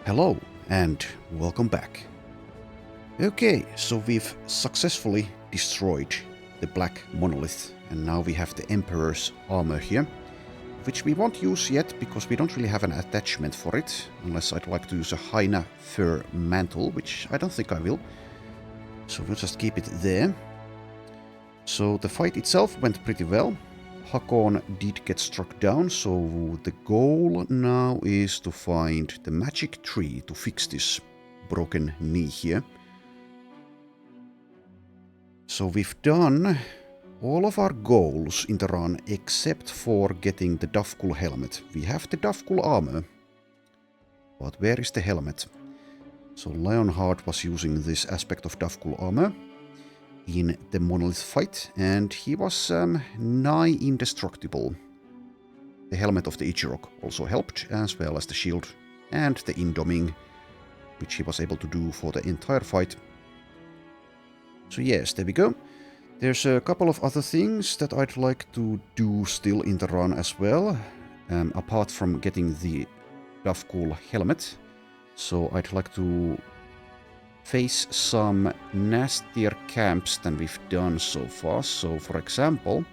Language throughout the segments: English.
Hello and welcome back. Okay, so we've successfully destroyed the black monolith and now we have the Emperor's armor here, which we won't use yet because we don't really have an attachment for it, unless I'd like to use a hyena fur mantle, which I don't think I will. So we'll just keep it there. So the fight itself went pretty well. Hakon did get struck down, so the goal now is to find the magic tree to fix this broken knee here. So we've done all of our goals in the run except for getting the Davkul helmet. We have the Davkul armor, but where is the helmet? So Leonhard was using this aspect of Davkul armor in the Monolith fight, and he was nigh indestructible. The helmet of the Ichirok also helped, as well as the shield and the indoming, which he was able to do for the entire fight. So yes, there we go. There's a couple of other things that I'd like to do still in the run as well, apart from getting the Davkul helmet. So I'd like to face some nastier camps than we've done so far. So for example,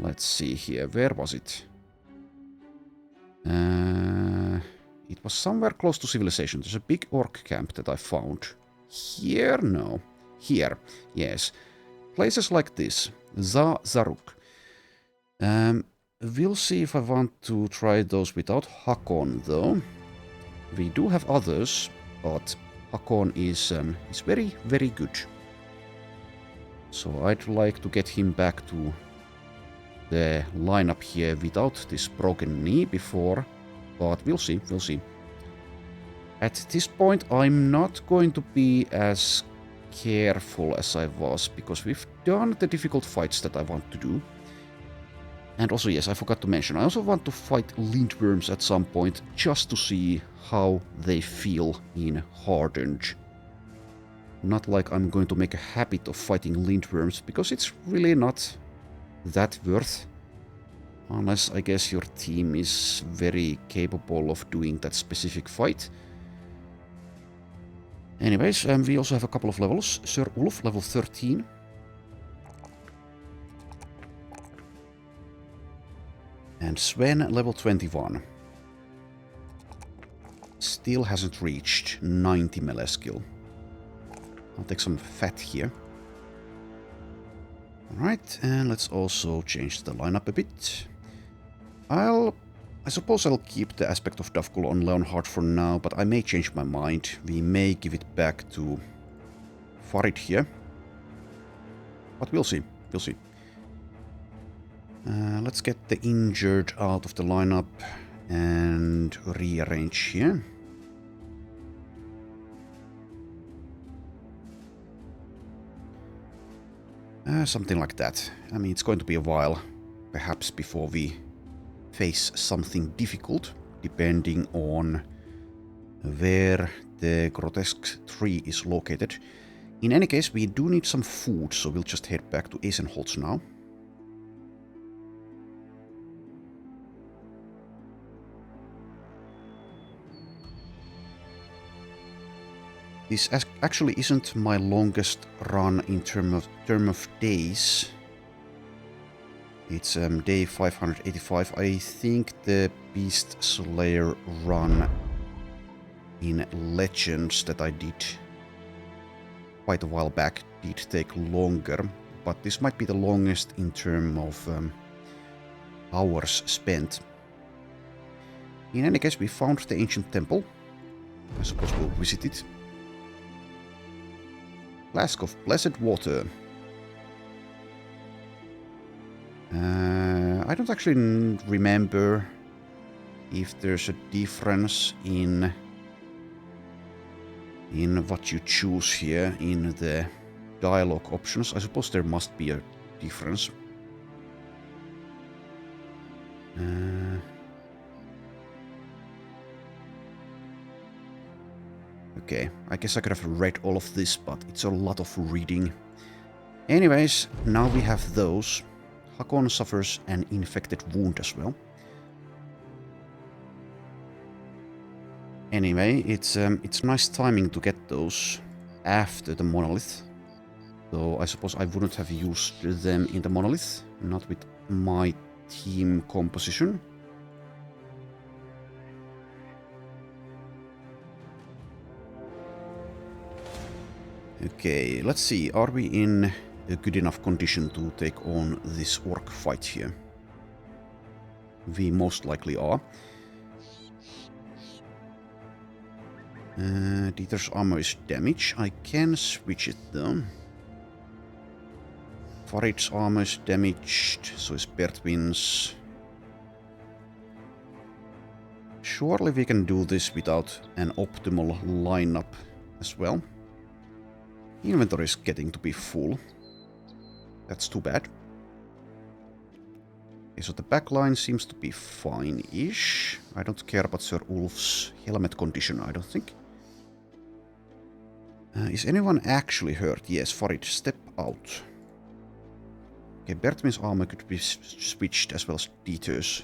let's see here, where was it? It was somewhere close to civilization. There's a big orc camp that I found. Here? No. Here. Yes. Places like this. Zaruk. We'll see if I want to try those without Hakon though. We do have others, but Hakon is very, very good. So I'd like to get him back to the lineup here without this broken knee before, but we'll see, we'll see. At this point, I'm not going to be as careful as I was, because we've done the difficult fights that I want to do. And also, yes, I forgot to mention, I also want to fight lindworms at some point, just to see how they feel in Hardened. Not like I'm going to make a habit of fighting lindworms, because it's really not that worth. Unless, I guess, your team is very capable of doing that specific fight. Anyways, we also have a couple of levels. Sir Ulf, level 13. And Sven, level 21. Still hasn't reached 90 melee skill. I'll take some fat here. Alright, and let's also change the lineup a bit. I suppose I'll keep the aspect of Davkul on Leonhard for now, but I may change my mind. We may give it back to Farid here. But we'll see, we'll see. Let's get the injured out of the lineup and rearrange here. Something like that. I mean, it's going to be a while, perhaps, before we face something difficult, depending on where the grotesque tree is located. In any case, we do need some food, so we'll just head back to Eisenholz now. This actually isn't my longest run in term of days. It's day 585. I think the Beast Slayer run in Legends that I did quite a while back did take longer, but this might be the longest in terms of hours spent. In any case, we found the ancient temple. I suppose we'll visit it. Flask of blessed water. I don't actually remember if there's a difference in what you choose here in the dialogue options. I suppose there must be a difference. Okay, I guess I could have read all of this, but it's a lot of reading. Anyways, now we have those. Hakon suffers an infected wound as well. Anyway, it's nice timing to get those after the Monolith. So I suppose I wouldn't have used them in the Monolith, not with my team composition. Okay, let's see, are we in a good enough condition to take on this orc fight here? We most likely are. Dieter's armor is damaged. I can switch it though. Farid's armor is damaged, so is Bertwin's. Surely we can do this without an optimal lineup as well. Inventory is getting to be full. That's too bad. Okay, so the backline seems to be fine-ish. I don't care about Sir Ulf's helmet condition, I don't think. Is anyone actually hurt? Yes, Farid, step out. Okay, Bertwin's armor could be switched as well as Dieter's.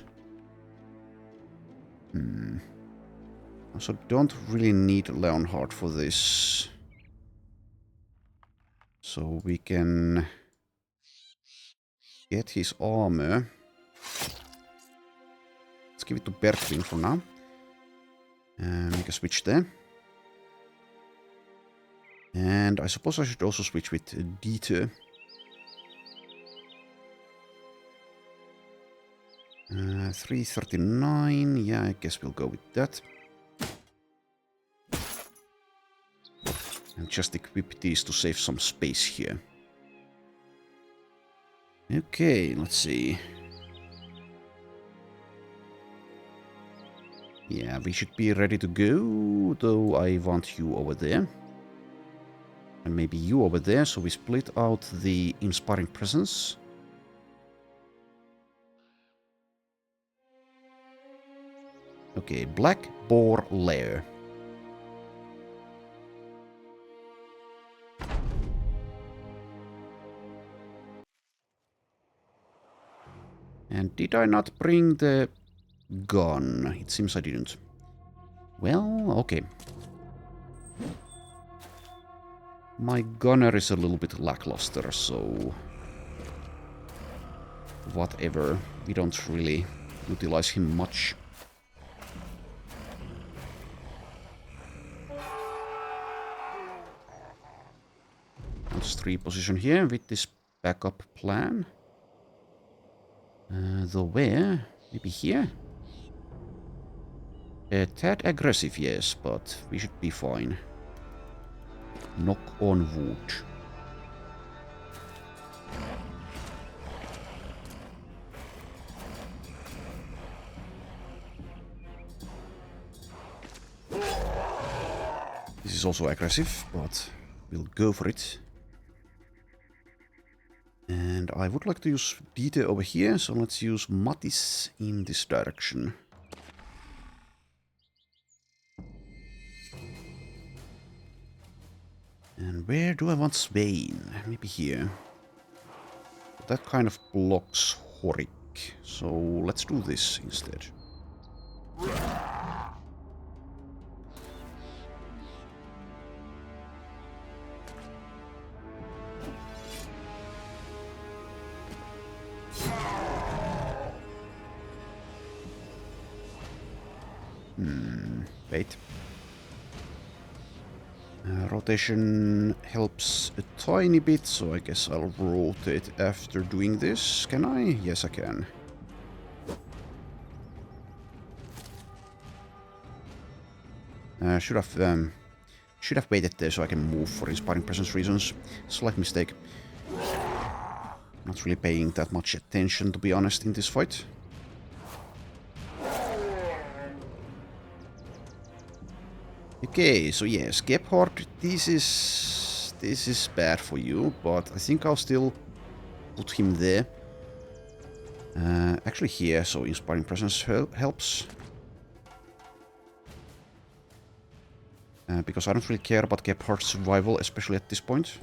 Also, don't really need Leonhard for this. So we can get his armor. Let's give it to Bertwin for now. Make a switch there. And I suppose I should also switch with Dieter. 339, yeah, I guess we'll go with that. And just equip these to save some space here. Okay, let's see. Yeah, we should be ready to go, though I want you over there. And maybe you over there, so we split out the Inspiring Presence. Okay, Black Boar Lair. And did I not bring the gun? It seems I didn't. Well, okay. My gunner is a little bit lackluster, so... whatever. We don't really utilize him much. Let's reposition here with this backup plan. Though where? Maybe here? A tad aggressive, yes, but we should be fine. Knock on wood. This is also aggressive, but we'll go for it. And I would like to use Dieter over here, so let's use Mattis in this direction. And where do I want Svein? Maybe here. That kind of blocks Horik, so let's do this instead. Wait. Rotation helps a tiny bit, so I guess I'll rotate after doing this. Can I? Yes, I can. Should have waited there so I can move for Inspiring Presence reasons. Slight mistake. Not really paying that much attention, to be honest, in this fight. Okay, so yes, Gebhardt, this is bad for you, but I think I'll still put him there. Actually here, so Inspiring Presence helps. Because I don't really care about Gebhardt's survival, especially at this point.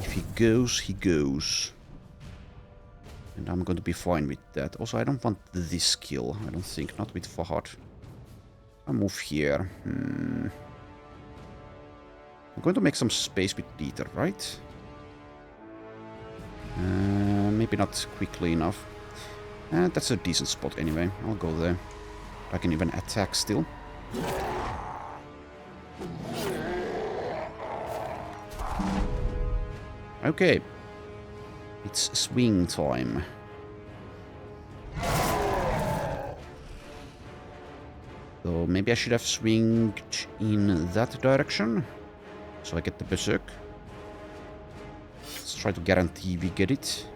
If he goes, he goes. And I'm going to be fine with that. Also, I don't want this skill, I don't think, not with Fahad. I'll move here. I'm going to make some space with Dieter, right? Maybe not quickly enough. That's a decent spot anyway. I'll go there. I can even attack still. Okay. It's swing time. So maybe I should have swinged in that direction. So I get the berserk. Let's try to guarantee we get it.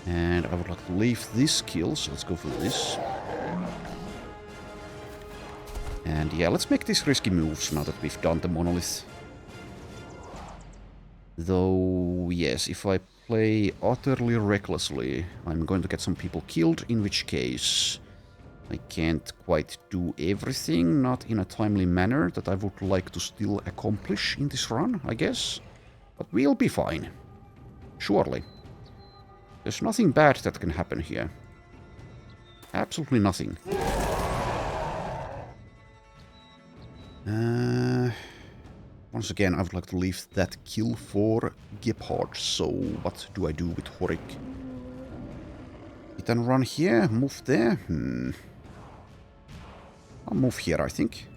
And I would like to leave this kill, so let's go for this. And yeah, let's make these risky moves now that we've done the Monolith. Though, yes, if I play utterly recklessly, I'm going to get some people killed, in which case I can't quite do everything, not in a timely manner that I would like to still accomplish in this run, I guess. But we'll be fine. Surely. There's nothing bad that can happen here. Absolutely nothing. Once again, I would like to leave that kill for Gebhardt. So, what do I do with Horik? Hit and run here, move there. I'll move here, I think.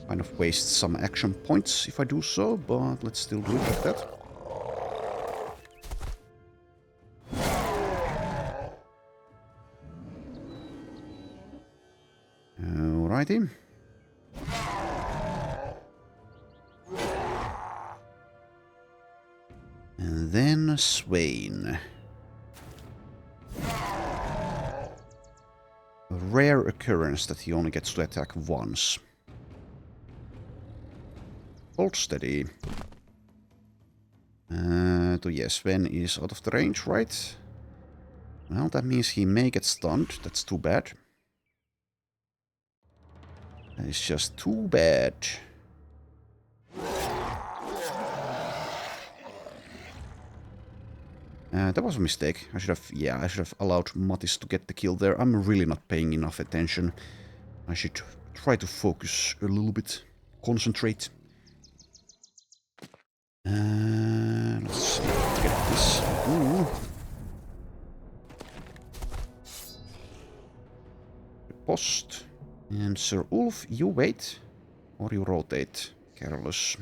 Kind of waste some action points if I do so, but let's still do it like that. Alrighty. And then Swain. A rare occurrence that he only gets to attack once. Hold steady. So yes, Sven is out of the range, right? Well, that means he may get stunned. That's too bad. That is just too bad. That was a mistake. I should have allowed Mattis to get the kill there. I'm really not paying enough attention. I should try to focus a little bit. Concentrate. Let's get this. Ooh. Post. And Sir Ulf, you wait. Or you rotate. Careless.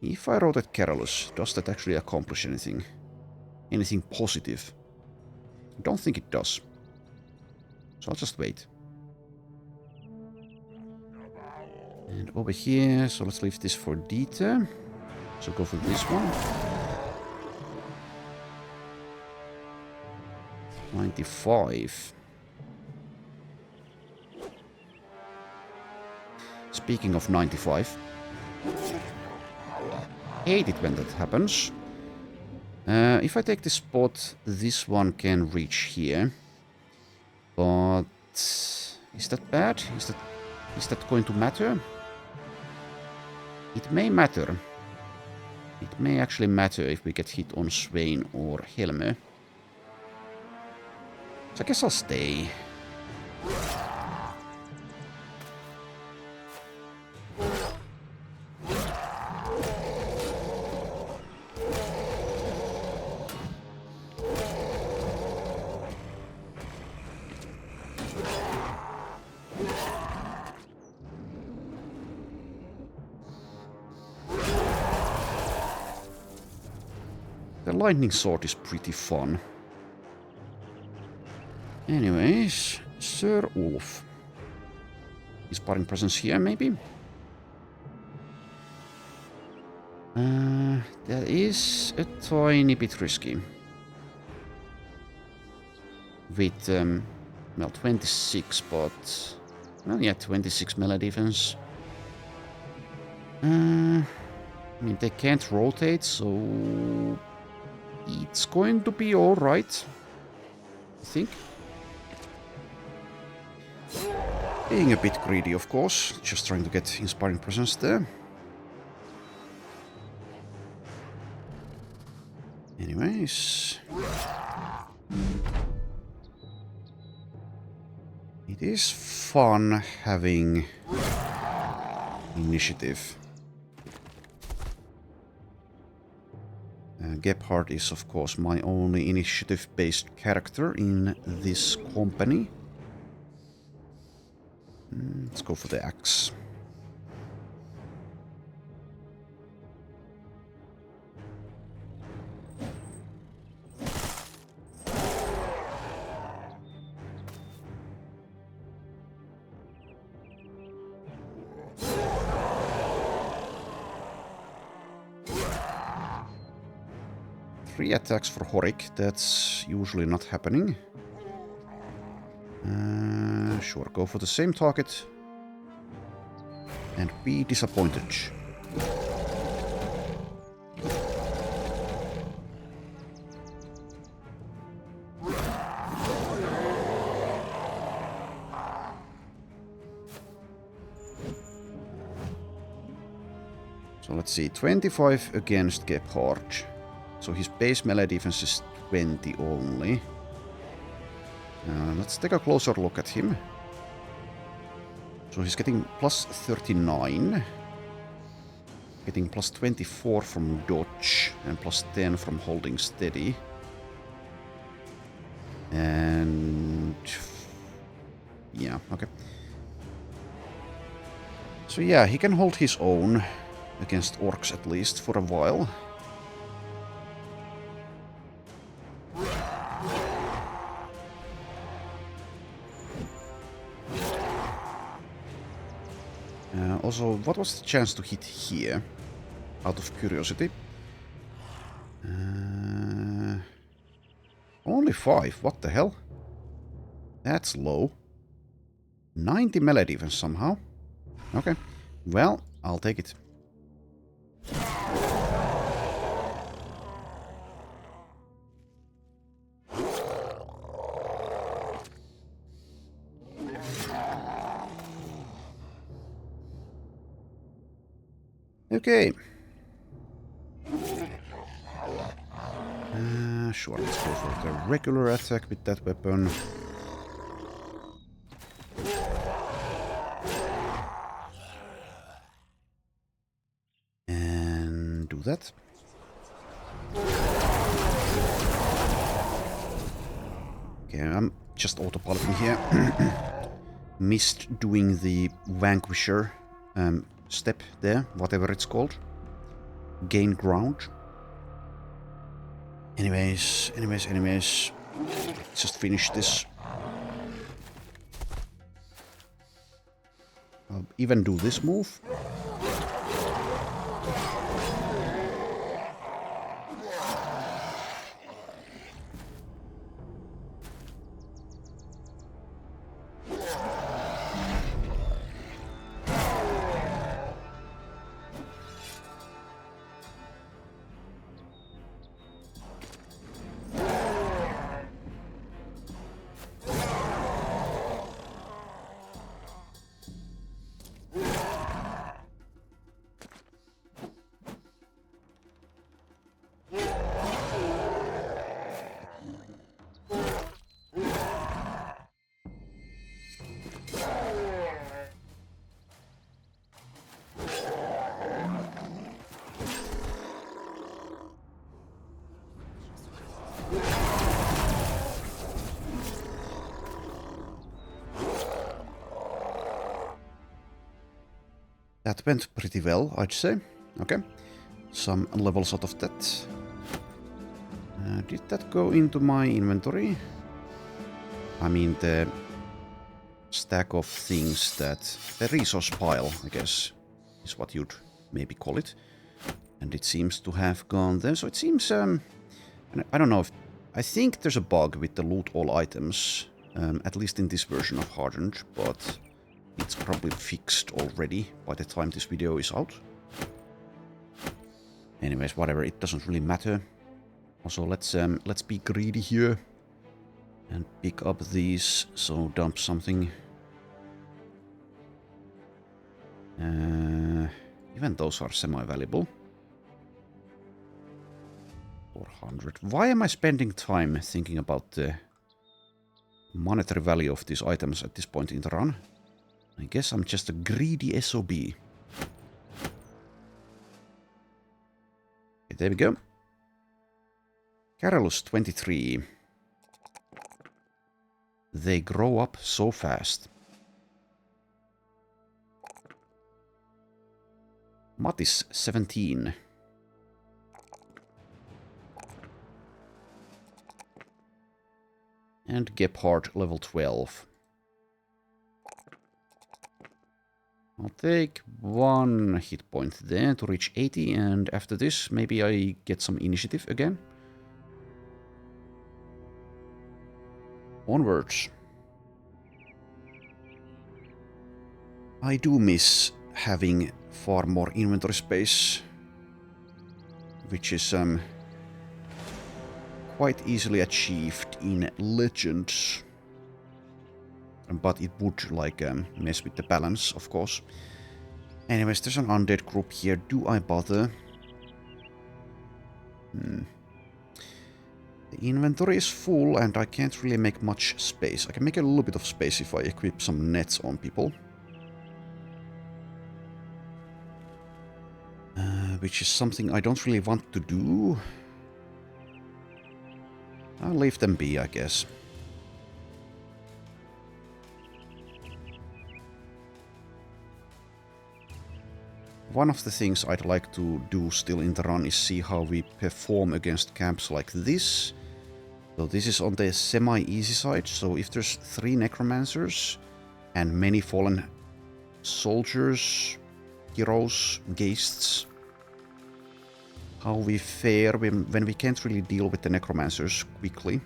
If I rotate Careless, does that actually accomplish anything? Anything positive? I don't think it does. So I'll just wait. And over here, so let's leave this for Dieter. So go for this one. 95. Speaking of 95. Hate it when that happens. If I take this spot, this one can reach here. But is that bad? Is that going to matter? It may matter. It may actually matter if we get hit on Swain or Helme. So I guess I'll stay. The lightning sword is pretty fun. Anyways, Sir Ulf. Inspiring presence here, maybe? That is a tiny bit risky. With, well, 26, but... Well, yeah, 26 melee defense. I mean, they can't rotate, so... It's going to be alright. I think. Being a bit greedy, of course. Just trying to get inspiring presence there. Anyways. It is fun having initiative. Gebhardt is of course my only initiative-based character in this company. Let's go for the axe. Three attacks for Horik, that's usually not happening. Sure, go for the same target. And be disappointed. So let's see, 25 against Gebhardt. So his base melee defense is 20 only. Let's take a closer look at him. So he's getting plus 39. Getting plus 24 from dodge and plus 10 from holding steady. And yeah, okay. So yeah, he can hold his own against orcs at least for a while. Also, what was the chance to hit here? Out of curiosity. Only 5, what the hell? That's low. 90 melee defense somehow. Okay, well, I'll take it. Okay. Sure, let's go for the regular attack with that weapon. And do that. Okay, I'm just autopiloting here. Missed doing the Vanquisher step there, whatever it's called. Gain ground. Anyways. Just finish this. I'll even do this move. That went pretty well, I'd say. Okay, some levels out of that. Did that go into my inventory? I mean the stack of things that... the resource pile, I guess, is what you'd maybe call it. And it seems to have gone there, so it seems... I don't know if... I think there's a bug with the loot all items, at least in this version of Hardened, but... it's probably fixed already by the time this video is out. Anyways, whatever, it doesn't really matter. Also, let's be greedy here and pick up these. So dump something. Even those are semi-valuable. 400. Why am I spending time thinking about the monetary value of these items at this point in the run? I guess I'm just a greedy SOB. Okay, there we go. Carolus 23. They grow up so fast. Mattis 17. And Gebhard level 12. I'll take 1 hit point there to reach 80, and after this maybe I get some initiative again. Onwards. I do miss having far more inventory space, which is quite easily achieved in Legends. But it would like mess with the balance, of course. Anyways, there's an undead group here. Do I bother? The inventory is full and I can't really make much space. I can make a little bit of space if I equip some nets on people. Which is something I don't really want to do. I'll leave them be, I guess. One of the things I'd like to do still in the run is see how we perform against camps like this. So this is on the semi-easy side, so if there's 3 necromancers and many fallen soldiers, heroes, geists, how we fare when we can't really deal with the necromancers quickly.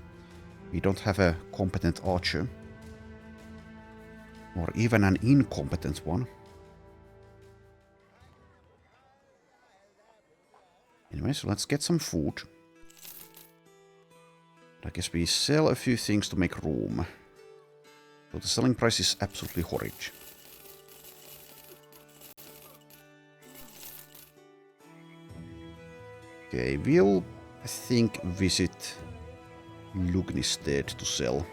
We don't have a competent archer. Or even an incompetent one. Anyway, so let's get some food. I guess we sell a few things to make room. So the selling price is absolutely horrid. Okay, we'll, I think, visit Lugnistead to sell.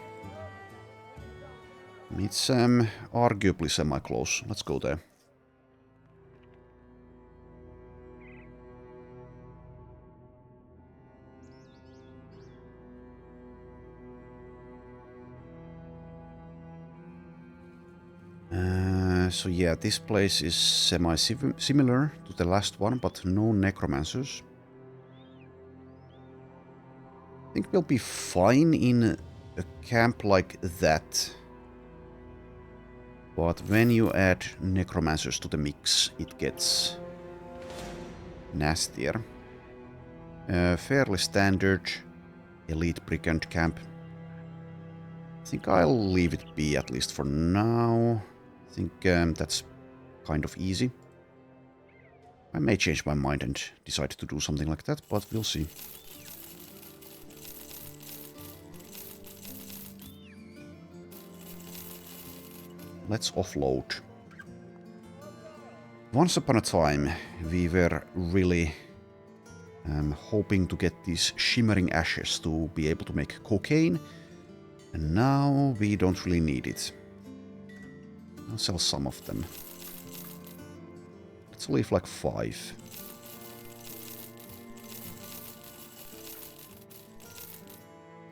It's arguably semi-close. Let's go there. So yeah, this place is semi-similar to the last one, but no necromancers. I think we'll be fine in a camp like that. But when you add necromancers to the mix, it gets nastier. Fairly standard elite brigand camp. I think I'll leave it be at least for now. I think that's kind of easy. I may change my mind and decide to do something like that, but we'll see. Let's offload. Once upon a time, we were really hoping to get these shimmering ashes to be able to make cocaine, and now we don't really need it. I'll sell some of them. Let's leave like 5.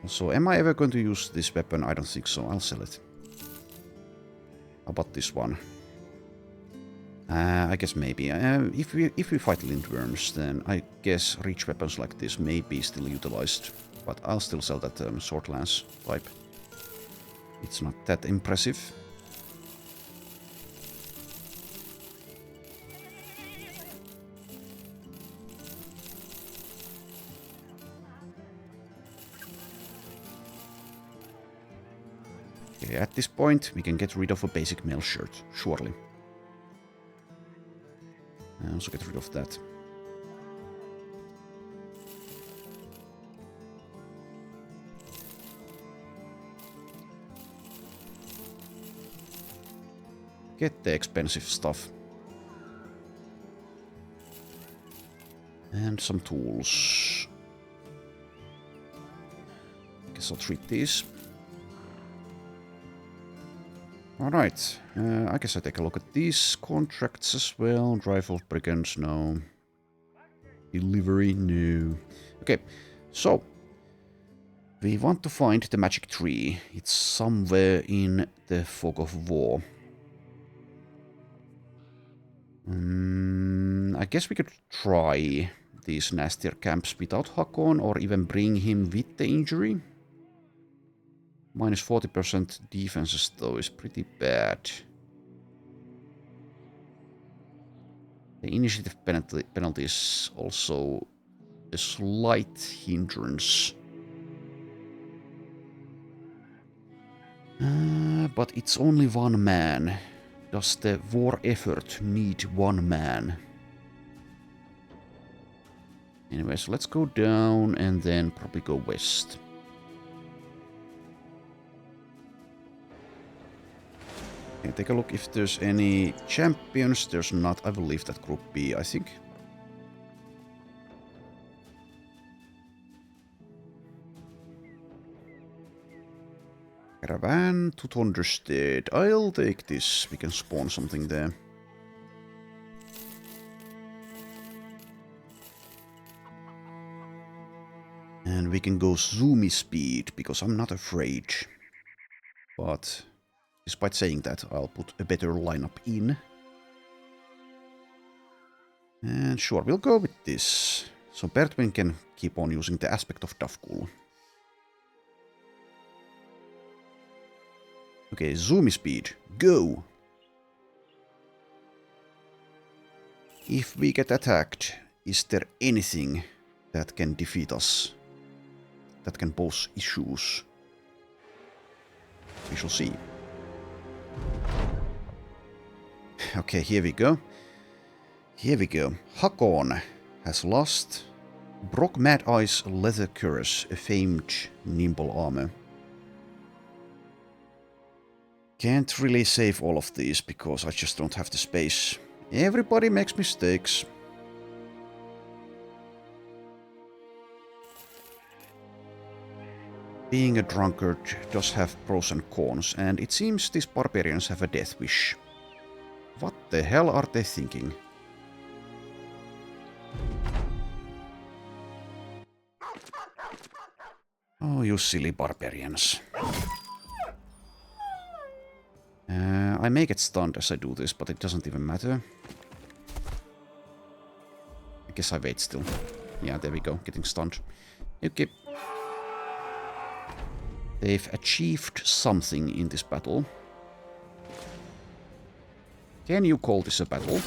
So, am I ever going to use this weapon? I don't think so. I'll sell it. How about this one? I guess maybe. If we fight lindworms, then I guess reach weapons like this may be still utilized. But I'll still sell that sword lance type. It's not that impressive. Okay, at this point, we can get rid of a basic mail shirt, surely. I also get rid of that. Get the expensive stuff. And some tools. so treat these. Alright, I guess I take a look at these contracts as well. Drive of brigands, no. Delivery, no. Okay, so we want to find the magic tree. It's somewhere in the fog of war. I guess we could try these nastier camps without Hakon, or even bring him with the injury. Minus 40% defenses though is pretty bad. The initiative penalty is also a slight hindrance. But it's only one man. Does the war effort need one man? Anyway, so let's go down and then probably go west. Okay, take a look if there's any champions. There's not. I will leave that group be, I think. Caravan to Thunderstead. I'll take this. We can spawn something there. And we can go zoomy speed, because I'm not afraid. But despite saying that, I'll put a better lineup in. And sure, we'll go with this. So Bertwin can keep on using the aspect of Davkul. Okay, zoomy speed, go! If we get attacked, is there anything that can defeat us? That can pose issues? We shall see. Okay, here we go. Here we go. Hakon has lost. Brock Mad Eye's leather cuirass, a famed nimble armor. Can't really save all of these because I just don't have the space. Everybody makes mistakes. Being a drunkard does have pros and cons, and it seems these barbarians have a death wish. What the hell are they thinking? Oh, you silly barbarians. I may get stunned as I do this, but it doesn't even matter. I guess I wait still. Yeah, there we go, getting stunned. Okay. They've achieved something in this battle. Can you call this a battle?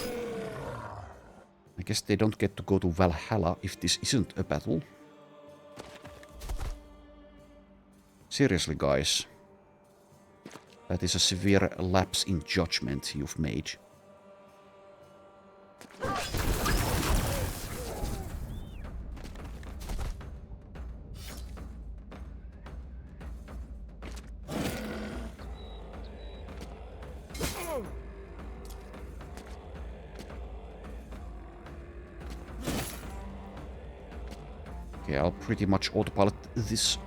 I guess they don't get to go to Valhalla if this isn't a battle. Seriously, guys. That is a severe lapse in judgment you've made. Okay, I'll pretty much autopilot this.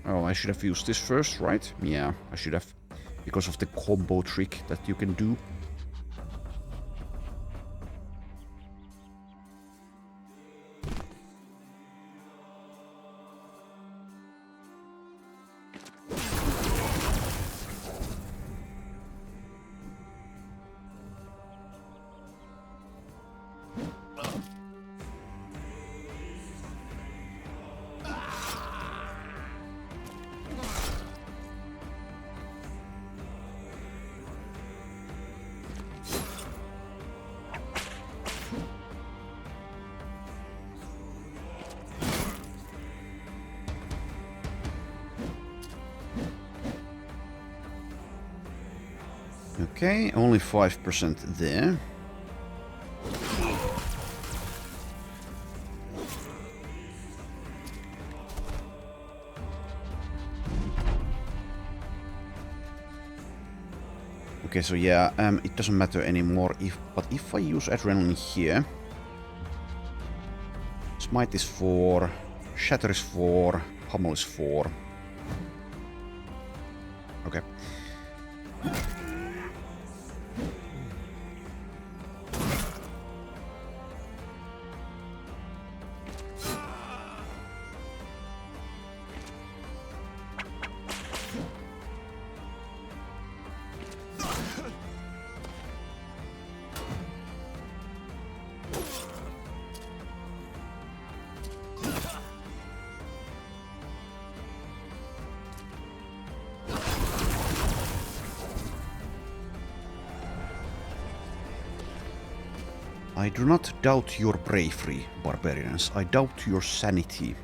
Oh, I should have used this first, right? Yeah, I should have. Because of the combo trick that you can do. Okay, only 5% there. Okay, so yeah, it doesn't matter anymore but if I use Adrenaline here, Smite is 4, Shatter is 4, Pummel is 4. Okay. I do not doubt your bravery, barbarians. I doubt your sanity.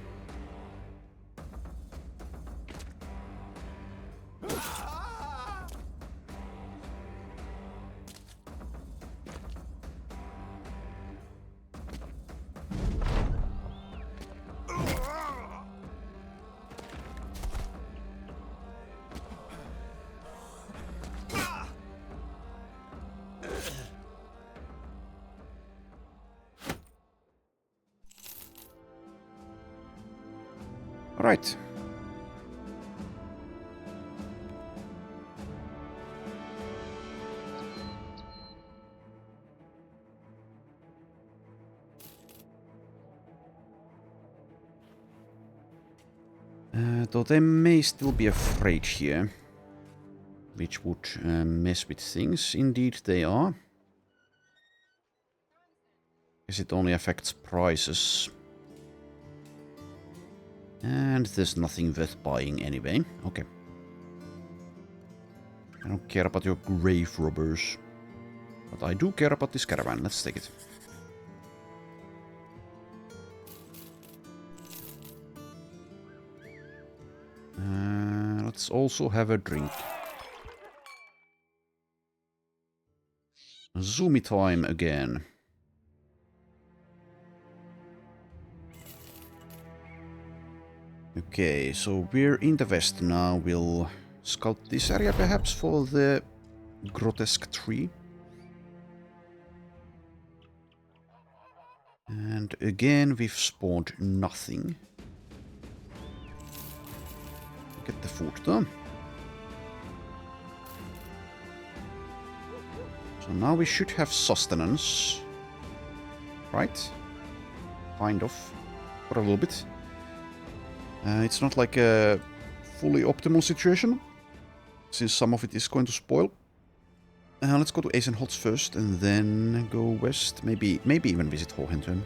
Right. Though they may still be afraid here, which would mess with things. Indeed, they are. Guess it only affects prices. And there's nothing worth buying anyway. Okay. I don't care about your grave robbers. But I do care about this caravan. Let's take it. Let's also have a drink. Zoomy time again. Okay, so we're in the west now. We'll scout this area perhaps for the grotesque tree. And again, we've spawned nothing. Get the food though. So now we should have sustenance. Right? Kind of. For a little bit. It's not like a fully optimal situation, since some of it is going to spoil. Let's go to Eisenholz first, and then go west. Maybe even visit Hohenheim.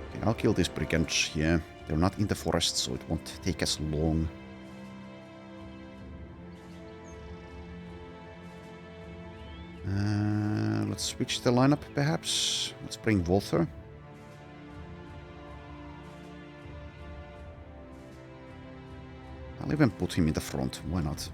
Okay, I'll kill these brigands here. They're not in the forest, so it won't take as long. Let's switch the lineup, perhaps. Let's bring Walther. I'll even put him in the front, why not?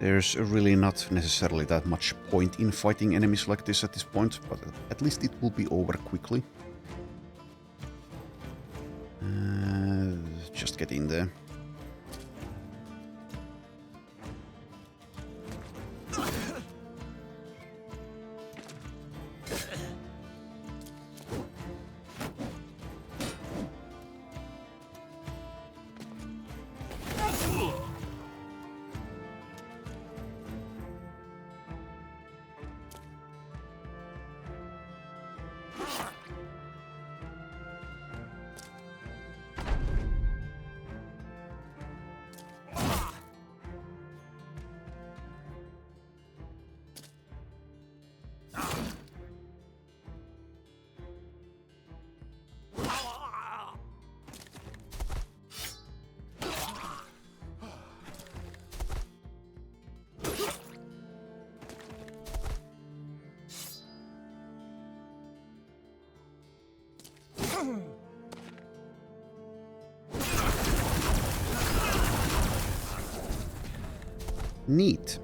There's really not necessarily that much point in fighting enemies like this at this point, but at least it will be over quickly. Just get in there. Neat.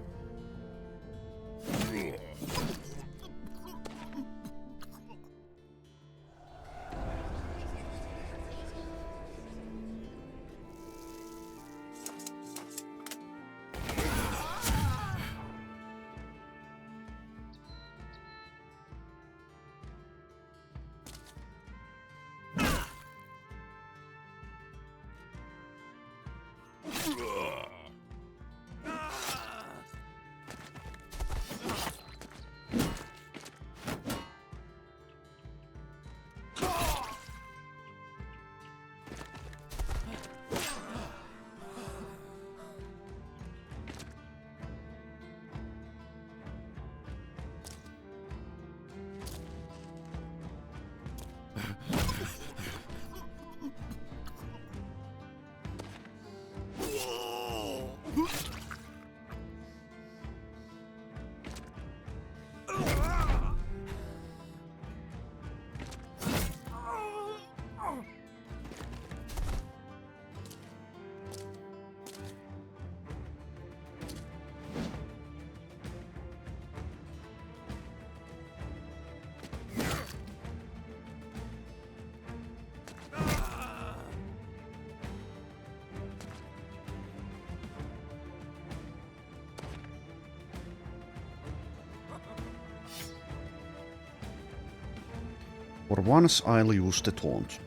For once, I'll use the taunt.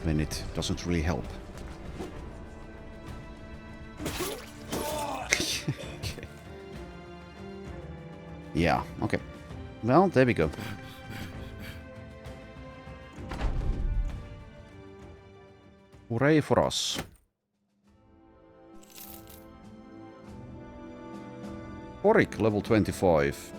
When it doesn't really help. Okay. Yeah, okay. Well, there we go. Hooray for us. Oric, level 25.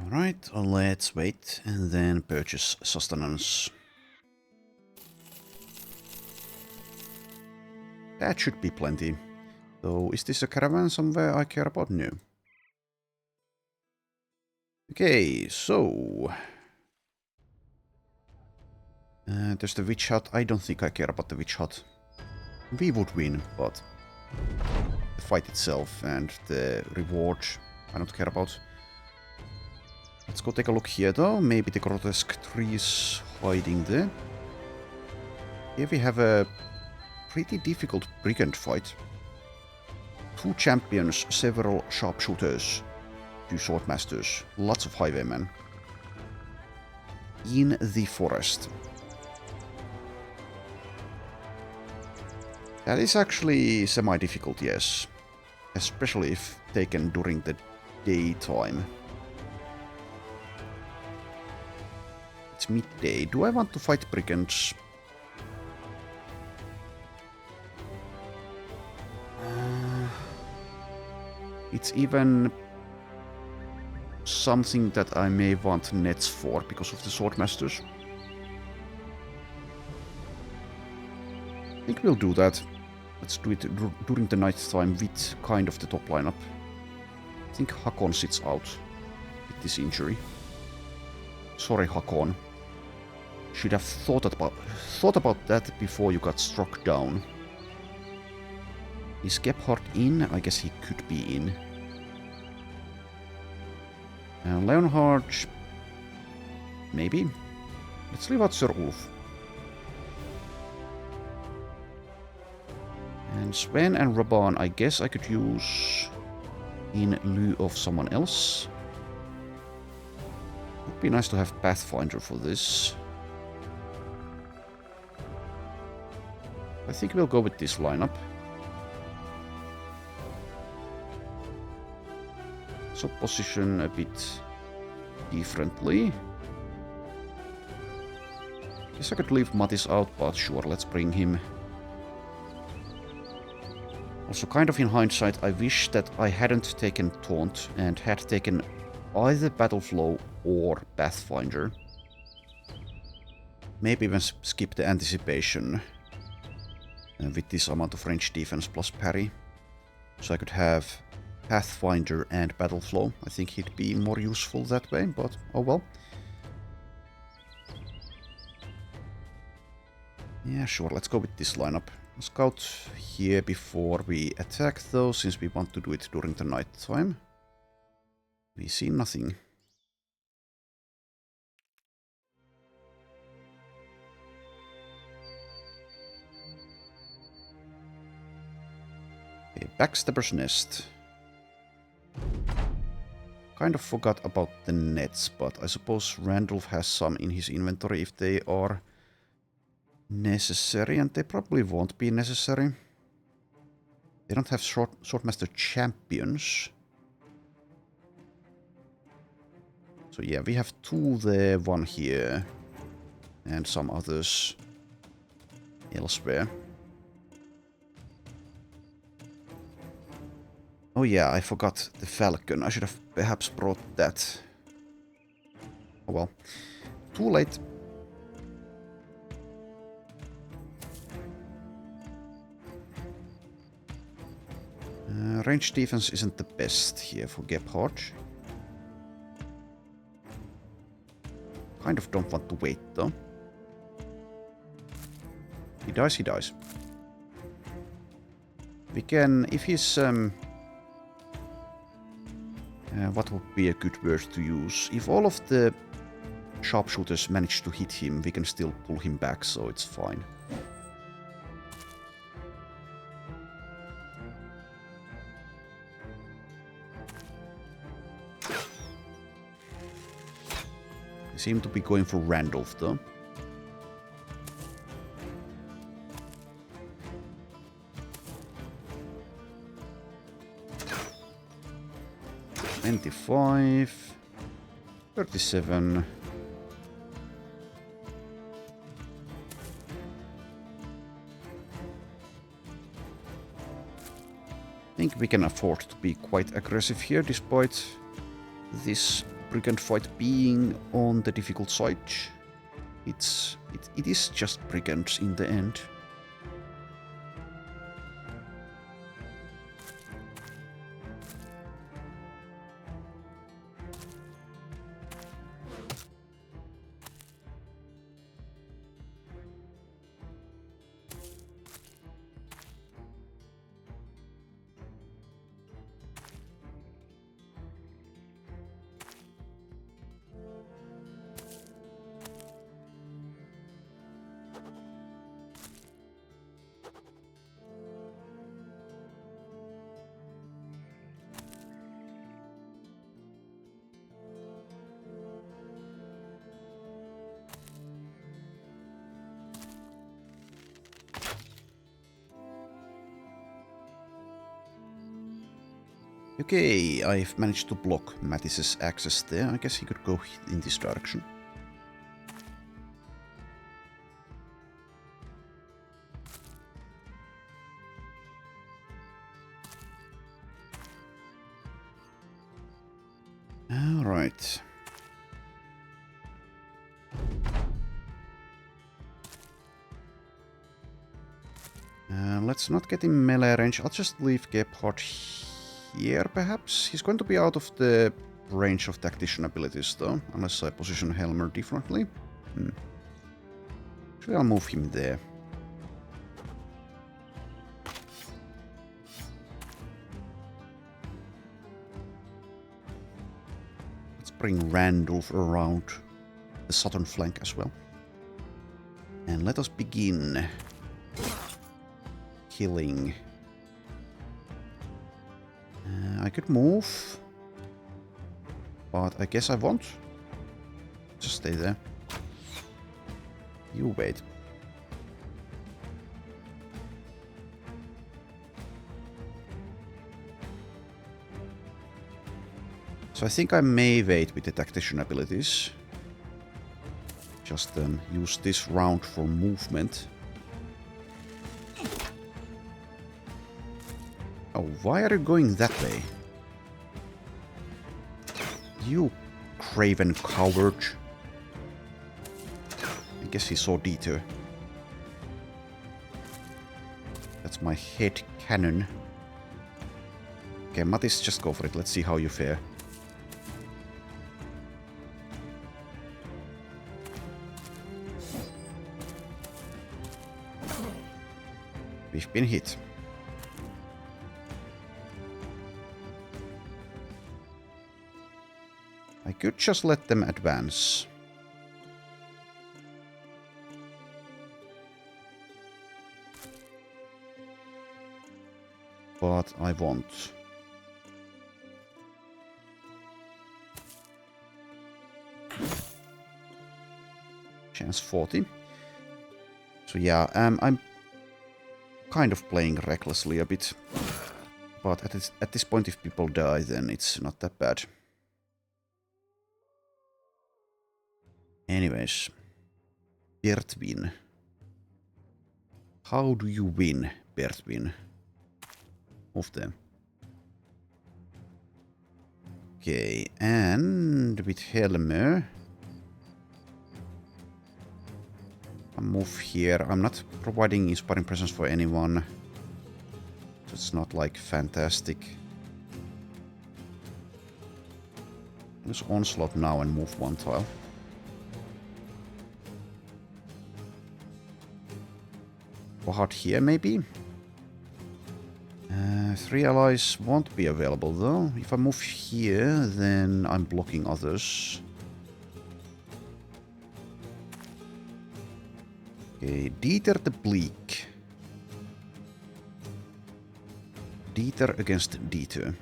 Alright, let's wait and then purchase sustenance. That should be plenty. So, is this a caravan somewhere I care about? No. Okay, so... there's the witch hut. I don't think I care about the witch hut. We would win, but... the fight itself and the reward I don't care about. Let's go take a look here though. Maybe the grotesque trees hiding there. Here we have a pretty difficult brigand fight. 2 champions, several sharpshooters, 2 swordmasters, lots of highwaymen. In the forest. That is actually semi-difficult, yes. Especially if taken during the daytime. It's midday. Do I want to fight brigands? It's even something that I may want nets for because of the swordmasters. I think we'll do that. Let's do it during the night time with kind of the top lineup. I think Hakon sits out with this injury. Sorry, Hakon. Should have thought about that before you got struck down. Is Gebhardt in? I guess he could be in. And Leonhard... maybe? Let's leave out Sir Ulf. And Sven and Raban, I guess I could use in lieu of someone else. Would be nice to have Pathfinder for this. I think we'll go with this lineup. So position a bit differently. Guess I could leave Mattis out, but sure, let's bring him. Also, kind of in hindsight, I wish that I hadn't taken Taunt and had taken either Battle Flow or Pathfinder. Maybe even skip the Anticipation with this amount of range defense plus parry. So I could have Pathfinder and Battle Flow. I think he'd be more useful that way, but oh well. Yeah, sure, let's go with this lineup. Scout here before we attack though, since we want to do it during the night time. We see nothing. Okay, Backstabber's Nest. Kind of forgot about the nets, but I suppose Randolph has some in his inventory if they are necessary, and they probably won't be necessary. They don't have Swordmaster champions. So yeah, we have two there, one here, and some others elsewhere. Oh yeah, I forgot the Falcon. I should have perhaps brought that. Oh well. Too late. Range defense isn't the best here for Gebhardt. Kind of don't want to wait though. He dies, he dies. We can, if he's what would be a good word to use? If all of the sharpshooters manage to hit him, we can still pull him back, so it's fine. They seem to be going for Randolph, though. $25, $37. I think we can afford to be quite aggressive here, despite this brigand fight being on the difficult side. It is just brigands in the end. Okay, I've managed to block Mattis's access there. I guess he could go in this direction. All right. Let's not get in melee range. I'll just leave Gebhardt here, perhaps. He's going to be out of the range of tactician abilities, though, unless I position Helmer differently. Actually, I'll move him there. Let's bring Randolph around the southern flank as well. And let us begin killing. I could move, but I guess I won't. Just stay there. You wait. So I think I may wait with the tactician abilities. Just use this round for movement. Oh, why are you going that way? You craven coward. I guess he saw detour. That's my head cannon. Okay, Mattis, just go for it. Let's see how you fare. We've been hit. I could just let them advance. But I won't. Chance 40. So yeah, I'm kind of playing recklessly a bit. But at this point, if people die, then it's not that bad. Anyways, Bertwin. How do you win, Bertwin? Move them. Okay, and with Helmer, I'll move here. I'm not providing inspiring presence for anyone. So it's not like fantastic. Use onslaught now and move one tile. Hard here, maybe? 3 allies won't be available, though. If I move here, then I'm blocking others. Okay, Dieter the Bleak. Dieter against Dieter.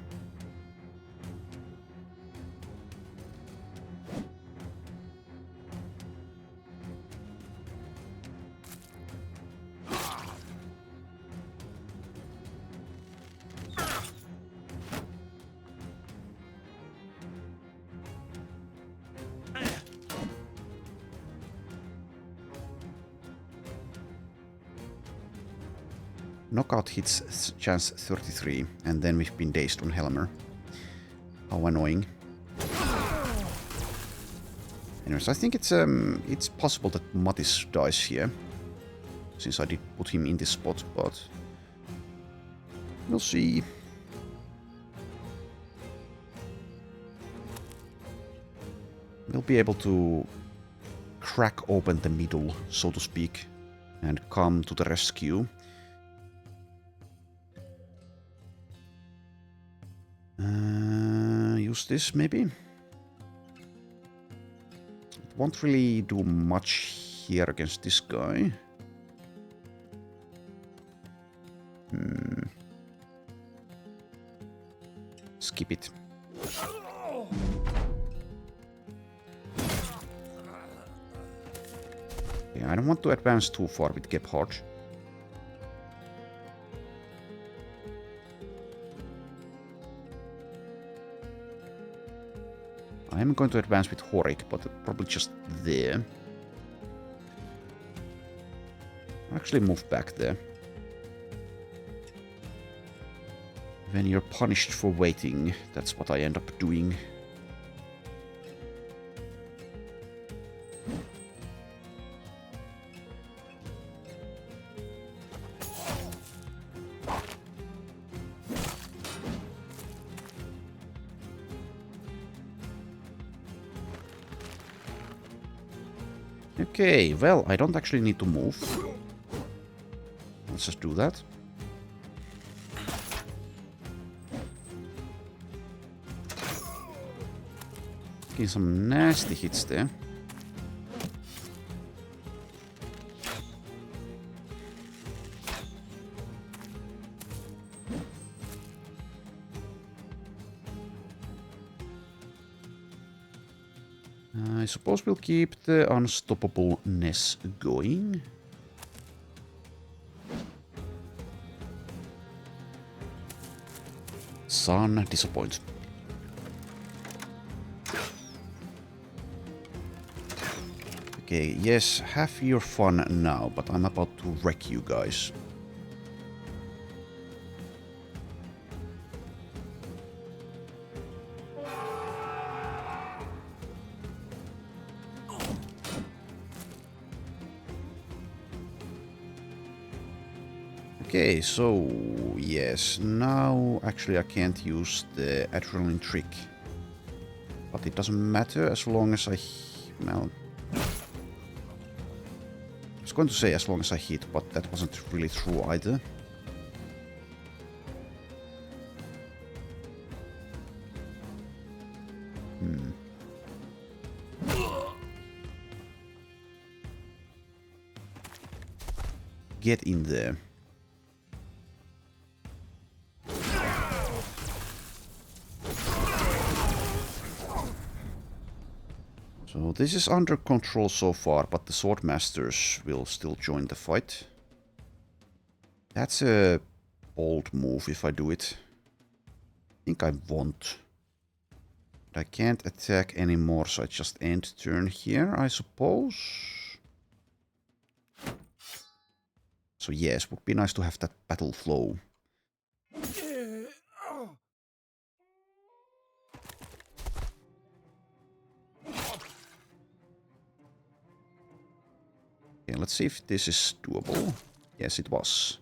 Knockout hits chance 33, and then we've been dazed on Helmer. How annoying. Anyways, I think it's possible that Mattis dies here, since I did put him in this spot, but we'll see. We'll be able to crack open the middle, so to speak, and come to the rescue. Use this, maybe? It won't really do much here against this guy. Skip it. Yeah, I don't want to advance too far with Gebhardt. I'm going to advance with Horik, but probably just there. Actually move back there. When you're punished for waiting, that's what I end up doing. Okay, well, I don't actually need to move. Let's just do that. Getting some nasty hits there. I suppose we'll keep the unstoppableness going. Sun disappoints. Okay, yes, have your fun now, but I'm about to wreck you guys. Okay, so yes, now actually I can't use the adrenaline trick. But it doesn't matter as long as I... well... I was going to say as long as I hit, but that wasn't really true either. Get in there. So this is under control so far, but the Swordmasters will still join the fight. That's a bold move if I do it. I think I won't. I can't attack anymore, so I just end turn here, I suppose. So yes, would be nice to have that battle flow. Okay, let's see if this is doable. Yes, it was.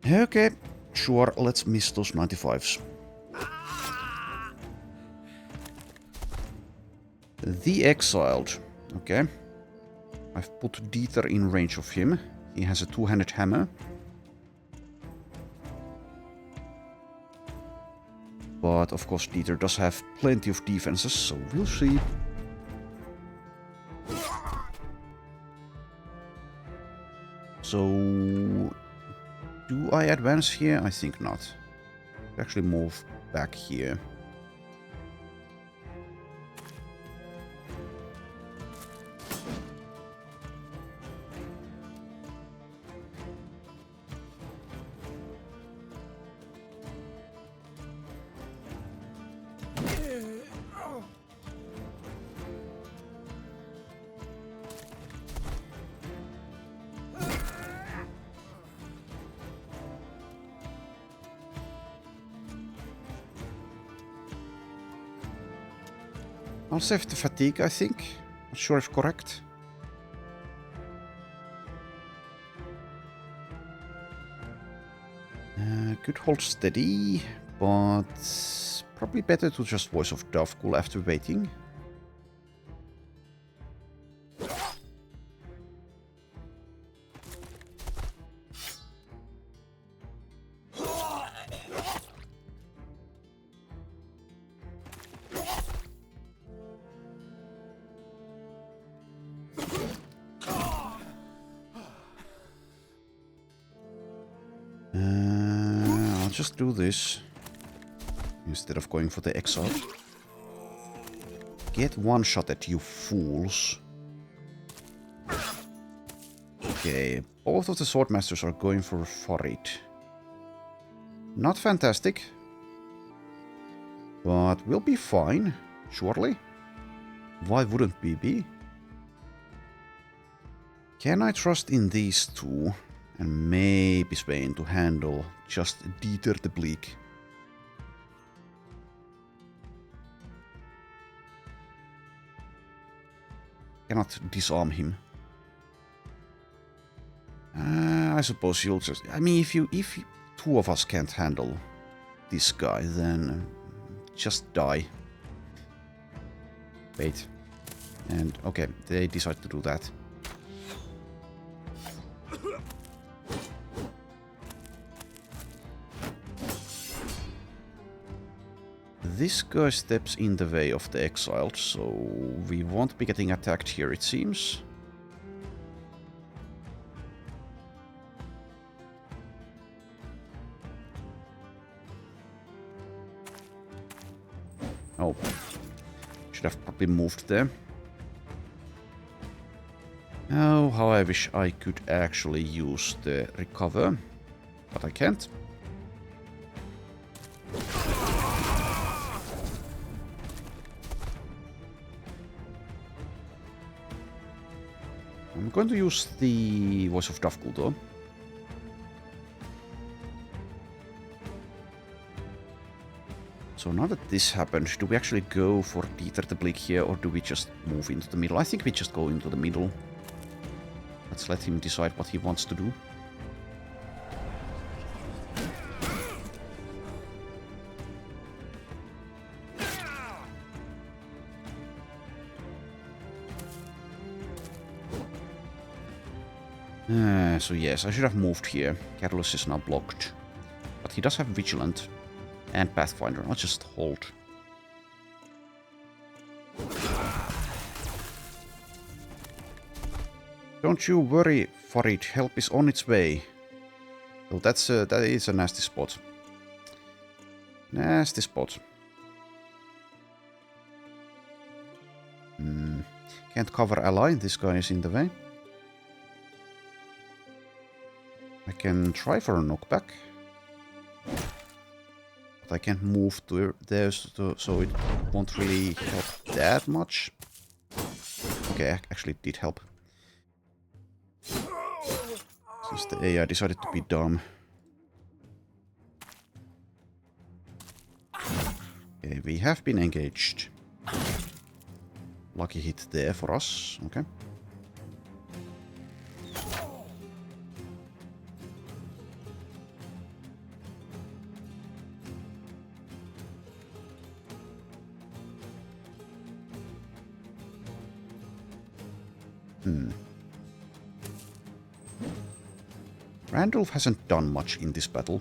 Okay, sure, let's miss those 95s. The Exiled. Okay. I've put Dieter in range of him. He has a two-handed hammer. But of course Dieter does have plenty of defenses, so we'll see. So... do I advance here? I think not. Actually move back here. I'll save the fatigue, I think. Not sure if correct. Could hold steady, but probably better to just Voice of Davkul after waiting. Just do this instead of going for the exile. Get one shot at you fools. Okay, both of the Swordmasters are going for a Farid. Not fantastic, but we'll be fine, surely. Why wouldn't we be? Can I trust in these two? And maybe Spain to handle just Dieter the Bleak. Cannot disarm him. I suppose you'll just... I mean, if two of us can't handle this guy, then just die. Wait. And, okay, they decide to do that. This guy steps in the way of the exiled, so we won't be getting attacked here, it seems. Oh, should have probably moved there. Oh, how I wish I could actually use the recover, but I can't. I'm going to use the Voice of Davkul though. So now that this happened, do we actually go for Dieter the Bleak here, or do we just move into the middle? I think we just go into the middle. Let's let him decide what he wants to do. So yes, I should have moved here. Catalyst is now blocked. But he does have Vigilant and Pathfinder. I'll just hold. Don't you worry, Farid. Help is on its way. So that is a nasty spot. Nasty spot. Can't cover ally. This guy is in the way. I can try for a knockback. But I can't move to there, so it won't really help that much. Okay, actually it did help. Since the AI decided to be dumb. Okay, we have been engaged. Lucky hit there for us, okay. Randolph hasn't done much in this battle.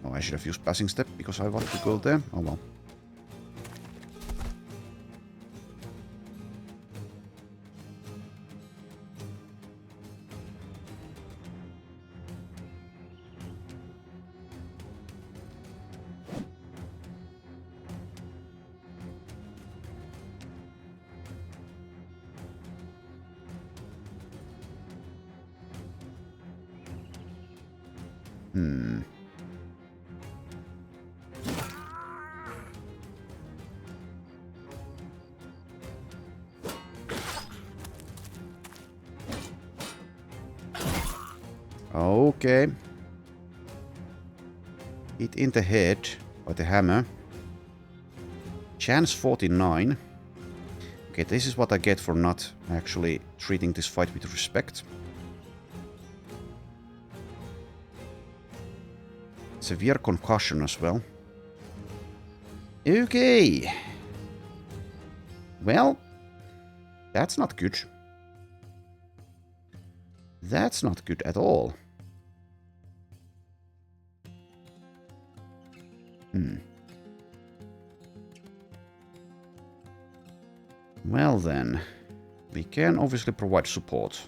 Oh, I should have used passing step because I want to go there. Oh well. Okay. Hit in the head by the hammer. Chance 49. Okay, this is what I get for not actually treating this fight with respect. Severe concussion as well. Okay. Well, that's not good. That's not good at all. Well then, we can obviously provide support.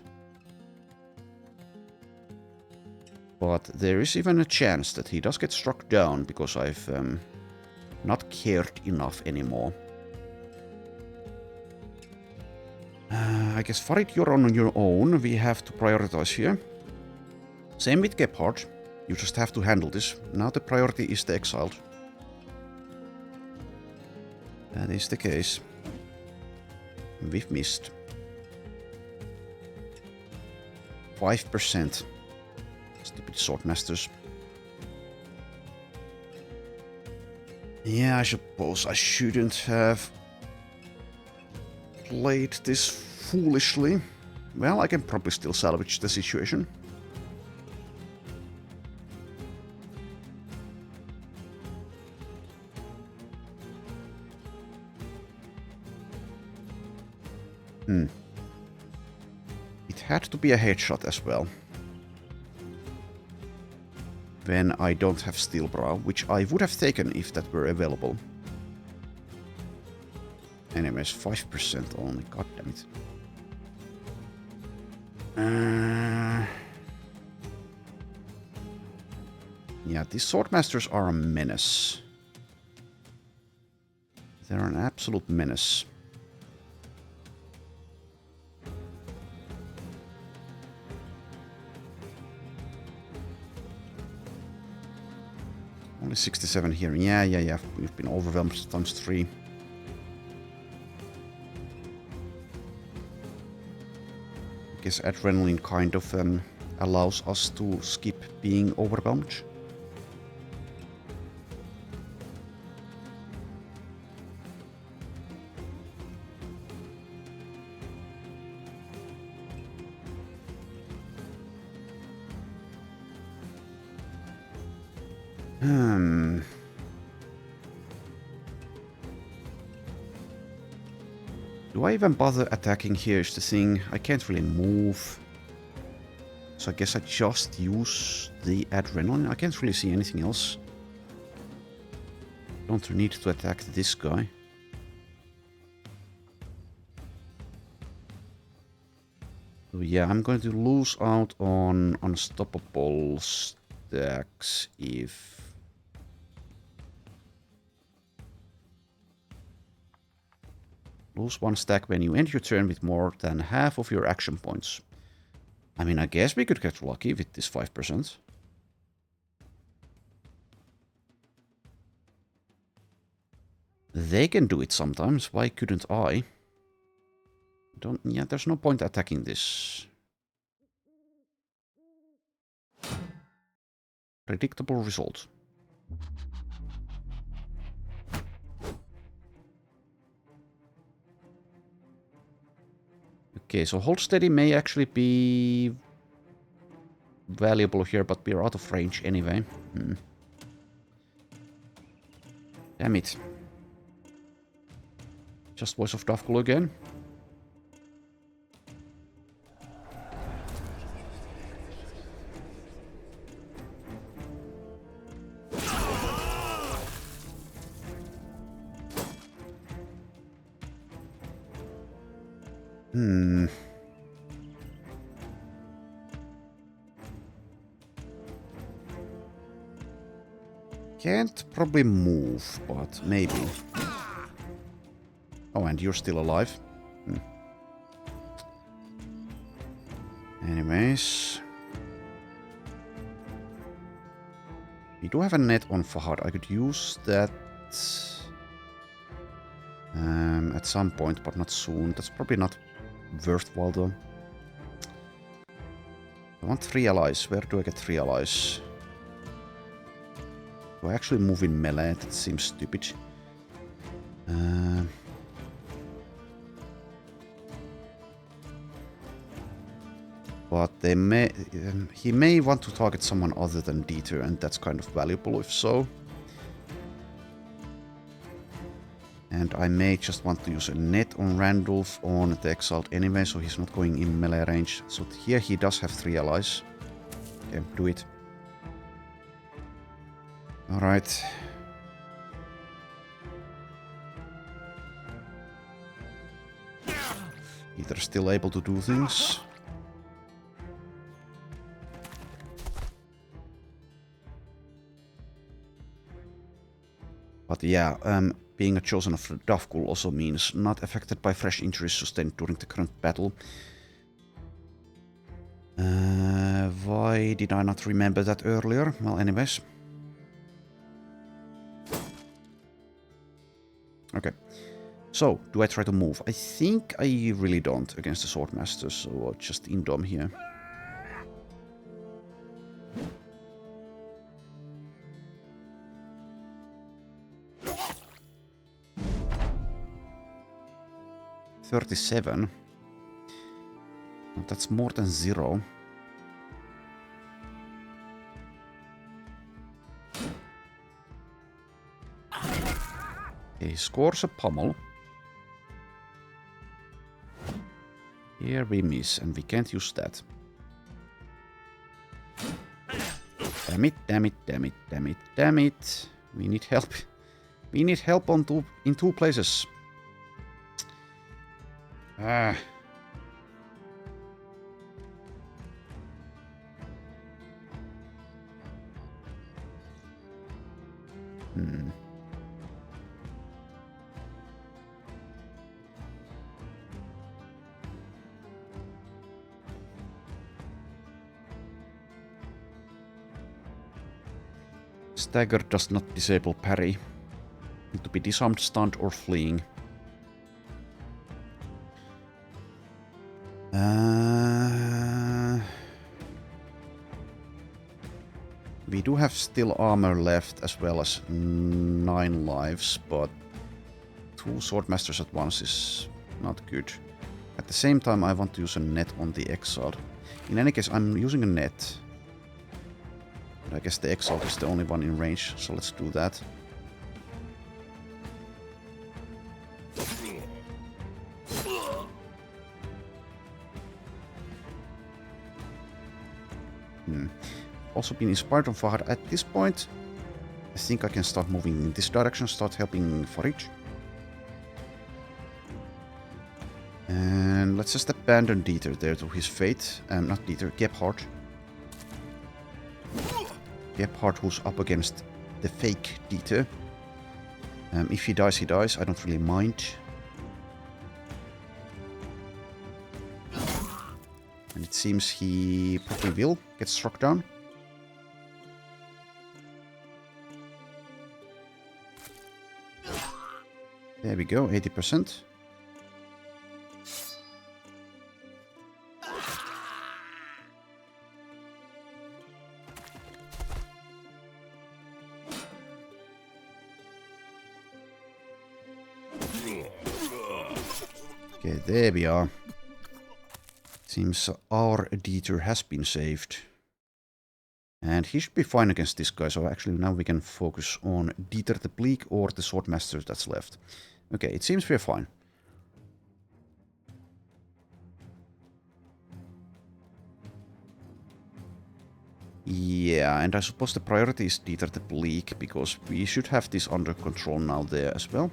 But there is even a chance that he does get struck down because I've not cared enough anymore. I guess Farid, you're on your own. We have to prioritize here. Same with Gebhard. You just have to handle this. Now the priority is the exiled. That is the case. We've missed. 5%. Stupid swordmasters. Yeah, I suppose I shouldn't have played this foolishly. Well, I can probably still salvage the situation. It had to be a headshot as well. When I don't have Steel Brow, which I would have taken if that were available. Anyways, 5% only, god damn it. Yeah, these swordmasters are a menace. They're an absolute menace. Only 67 here. Yeah. We've been overwhelmed times 3. I guess adrenaline kind of allows us to skip being overwhelmed. Do I even bother attacking here is the thing. I can't really move. So I guess I just use the adrenaline. I can't really see anything else. Don't need to attack this guy. So yeah, I'm going to lose out on unstoppable stacks if... Lose 1 stack when you end your turn with more than half of your action points. I mean, I guess we could get lucky with this 5%. They can do it sometimes. Why couldn't I? Yeah, there's no point attacking this. Predictable result. Okay, so hold steady may actually be valuable here, but we're out of range anyway. Damn it. Just Voice of Davkul again. Can't probably move, but maybe. Oh, and you're still alive. Anyways. We do have a net on Fahad. I could use that at some point, but not soon. That's probably not worthwhile though. I want 3 allies. Where do I get 3 allies? Do I actually move in melee? That seems stupid. But they may, he may want to target someone other than Dieter, and that's kind of valuable if so. And I may just want to use a net on Randolph on the Exiled anyway, so he's not going in melee range. So here he does have 3 allies. Okay, do it. Alright. Either still able to do things. But yeah, being a chosen of Davkul also means not affected by fresh injuries sustained during the current battle. Why did I not remember that earlier? Well, anyways. Okay. So, do I try to move? I think I really don't against the Swordmaster, so I'll just indom here. 37. That's more than 0. Okay, scores a pummel. Here we miss, and we can't use that. Damn it, damn it, damn it, damn it, damn it. We need help. We need help in 2 places. Ah. Stagger does not disable parry. Need to be disarmed, stunned, or fleeing. We do have still armor left as well as 9 lives, but 2 Swordmasters at once is not good. At the same time, I want to use a net on the Exiled. In any case, I'm using a net. I guess the Exiled is the only one in range, so let's do that. Also been inspired on Fahad. At this point, I think I can start moving in this direction, start helping Forage. And let's just abandon Dieter there to his fate. Not Dieter, Gebhardt. Gebhardt who's up against the fake Dieter. If he dies, he dies. I don't really mind. And it seems he probably will get struck down. There we go, 80%. Okay, there we are. Seems our Dieter has been saved. And he should be fine against this guy, so actually now we can focus on Dieter the Bleak or the Swordmaster that's left. Okay, it seems we're fine. Yeah, and I suppose the priority is Dieter the Bleak, because we should have this under control now there as well.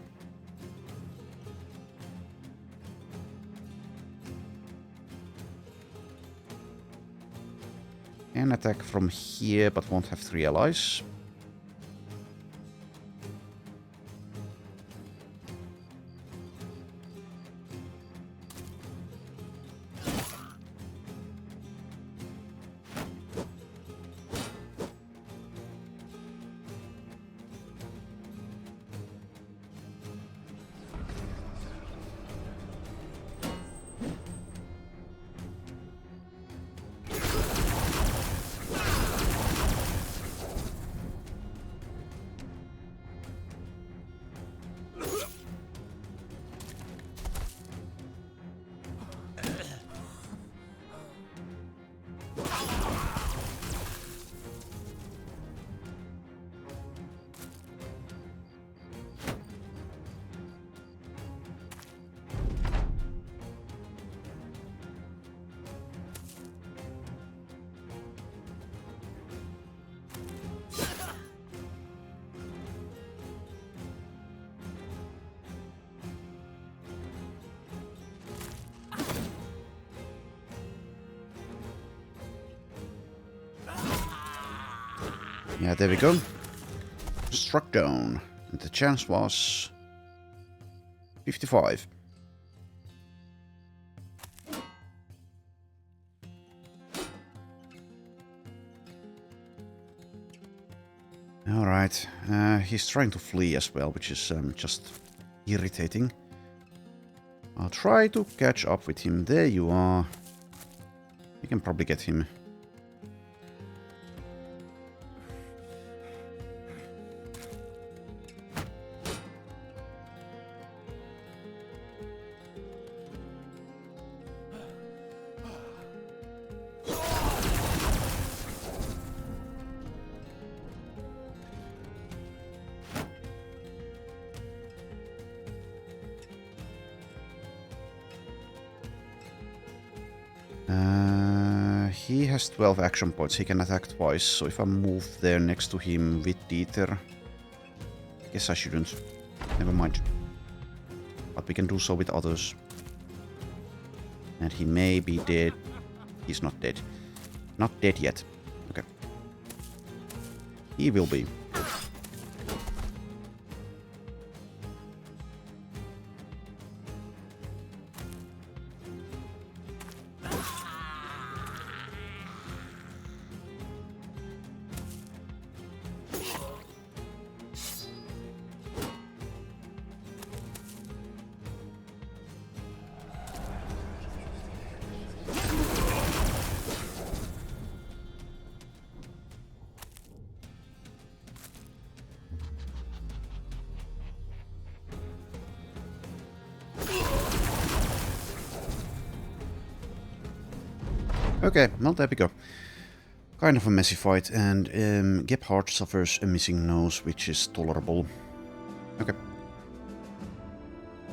Can attack from here, but won't have 3 allies. Yeah, there we go. Struck down. And the chance was 55. Alright. He's trying to flee as well, which is just irritating. I'll try to catch up with him. There you are. You can probably get him. He has 12 action points. He can attack twice, so if I move there next to him with Dieter... Guess I shouldn't. Never mind. But we can do so with others. And he may be dead. He's not dead. Not dead yet. Okay. He will be. Okay, well there we go. Kind of a messy fight, and Gebhardt suffers a missing nose, which is tolerable. Okay.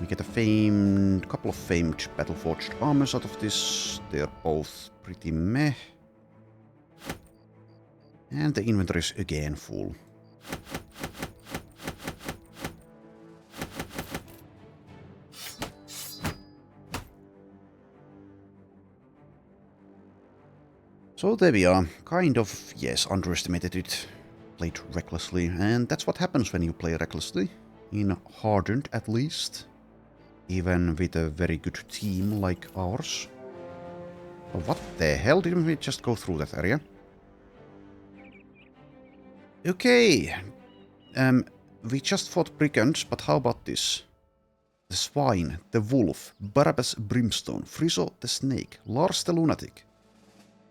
We get a couple of famed Battleforged armors out of this. They're both pretty meh. And the inventory is again full. So there we are. Kind of, yes, underestimated it. Played recklessly, and that's what happens when you play recklessly. In Hardened, at least. Even with a very good team like ours. Oh, what the hell? Didn't we just go through that area? Okay. We just fought brigands, but how about this? The Swine, the Wolf, Barabbas Brimstone, Friso the Snake, Lars the Lunatic.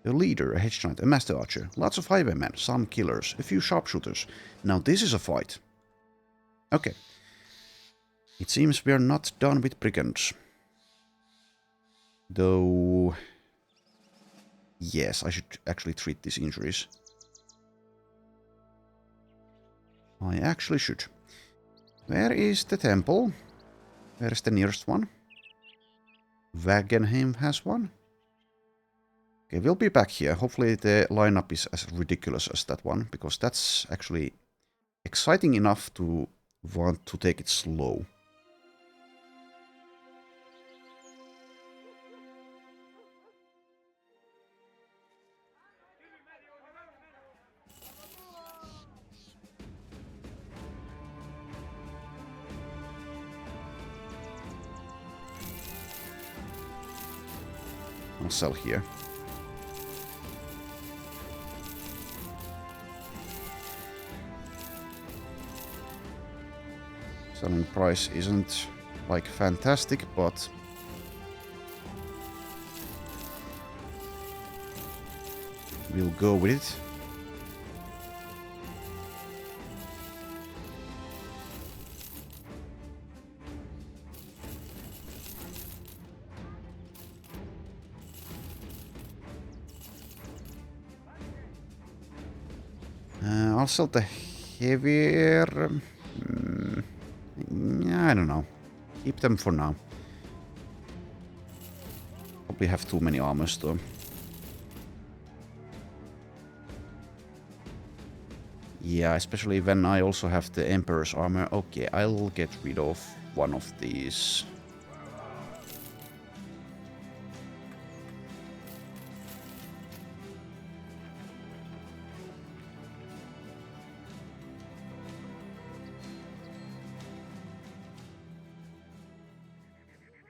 A leader, a hedge knight, a master archer, lots of highwaymen, some killers, a few sharpshooters. Now this is a fight. Okay. It seems we are not done with brigands. Though... Yes, I should actually treat these injuries. I actually should. Where is the temple? Where is the nearest one? Wagenheim has one. Okay, we'll be back here. Hopefully the lineup is as ridiculous as that one, because that's actually exciting enough to want to take it slow. I'll sell here. Selling price isn't like fantastic, but we'll go with it. I'll sell the heavier... I don't know. Keep them for now. Probably have too many armors though. Yeah, especially when I also have the Emperor's armor. Okay, I'll get rid of one of these.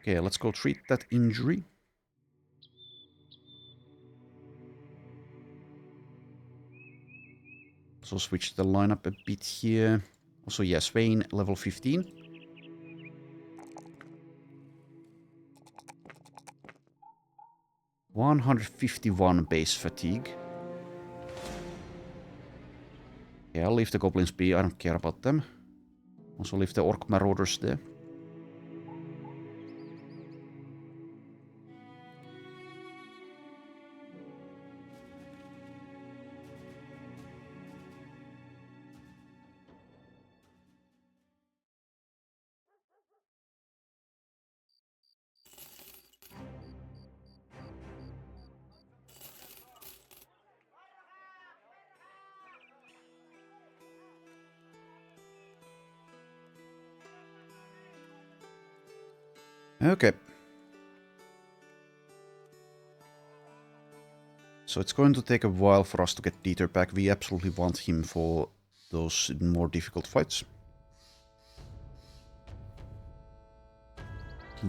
Okay, let's go treat that injury. So switch the lineup a bit here. Also, yeah, Swain, level 15. $151 base fatigue. Okay, I'll leave the goblins be, I don't care about them. Also leave the orc marauders there. Okay. So it's going to take a while for us to get Dieter back. We absolutely want him for those more difficult fights.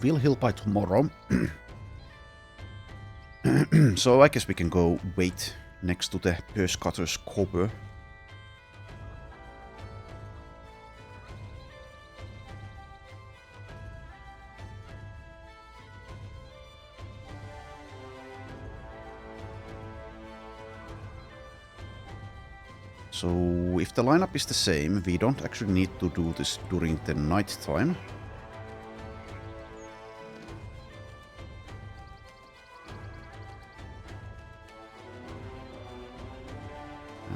We'll heal by tomorrow. So I guess we can go wait next to the Purse Cutter's cover. So if the lineup is the same, we don't actually need to do this during the night time.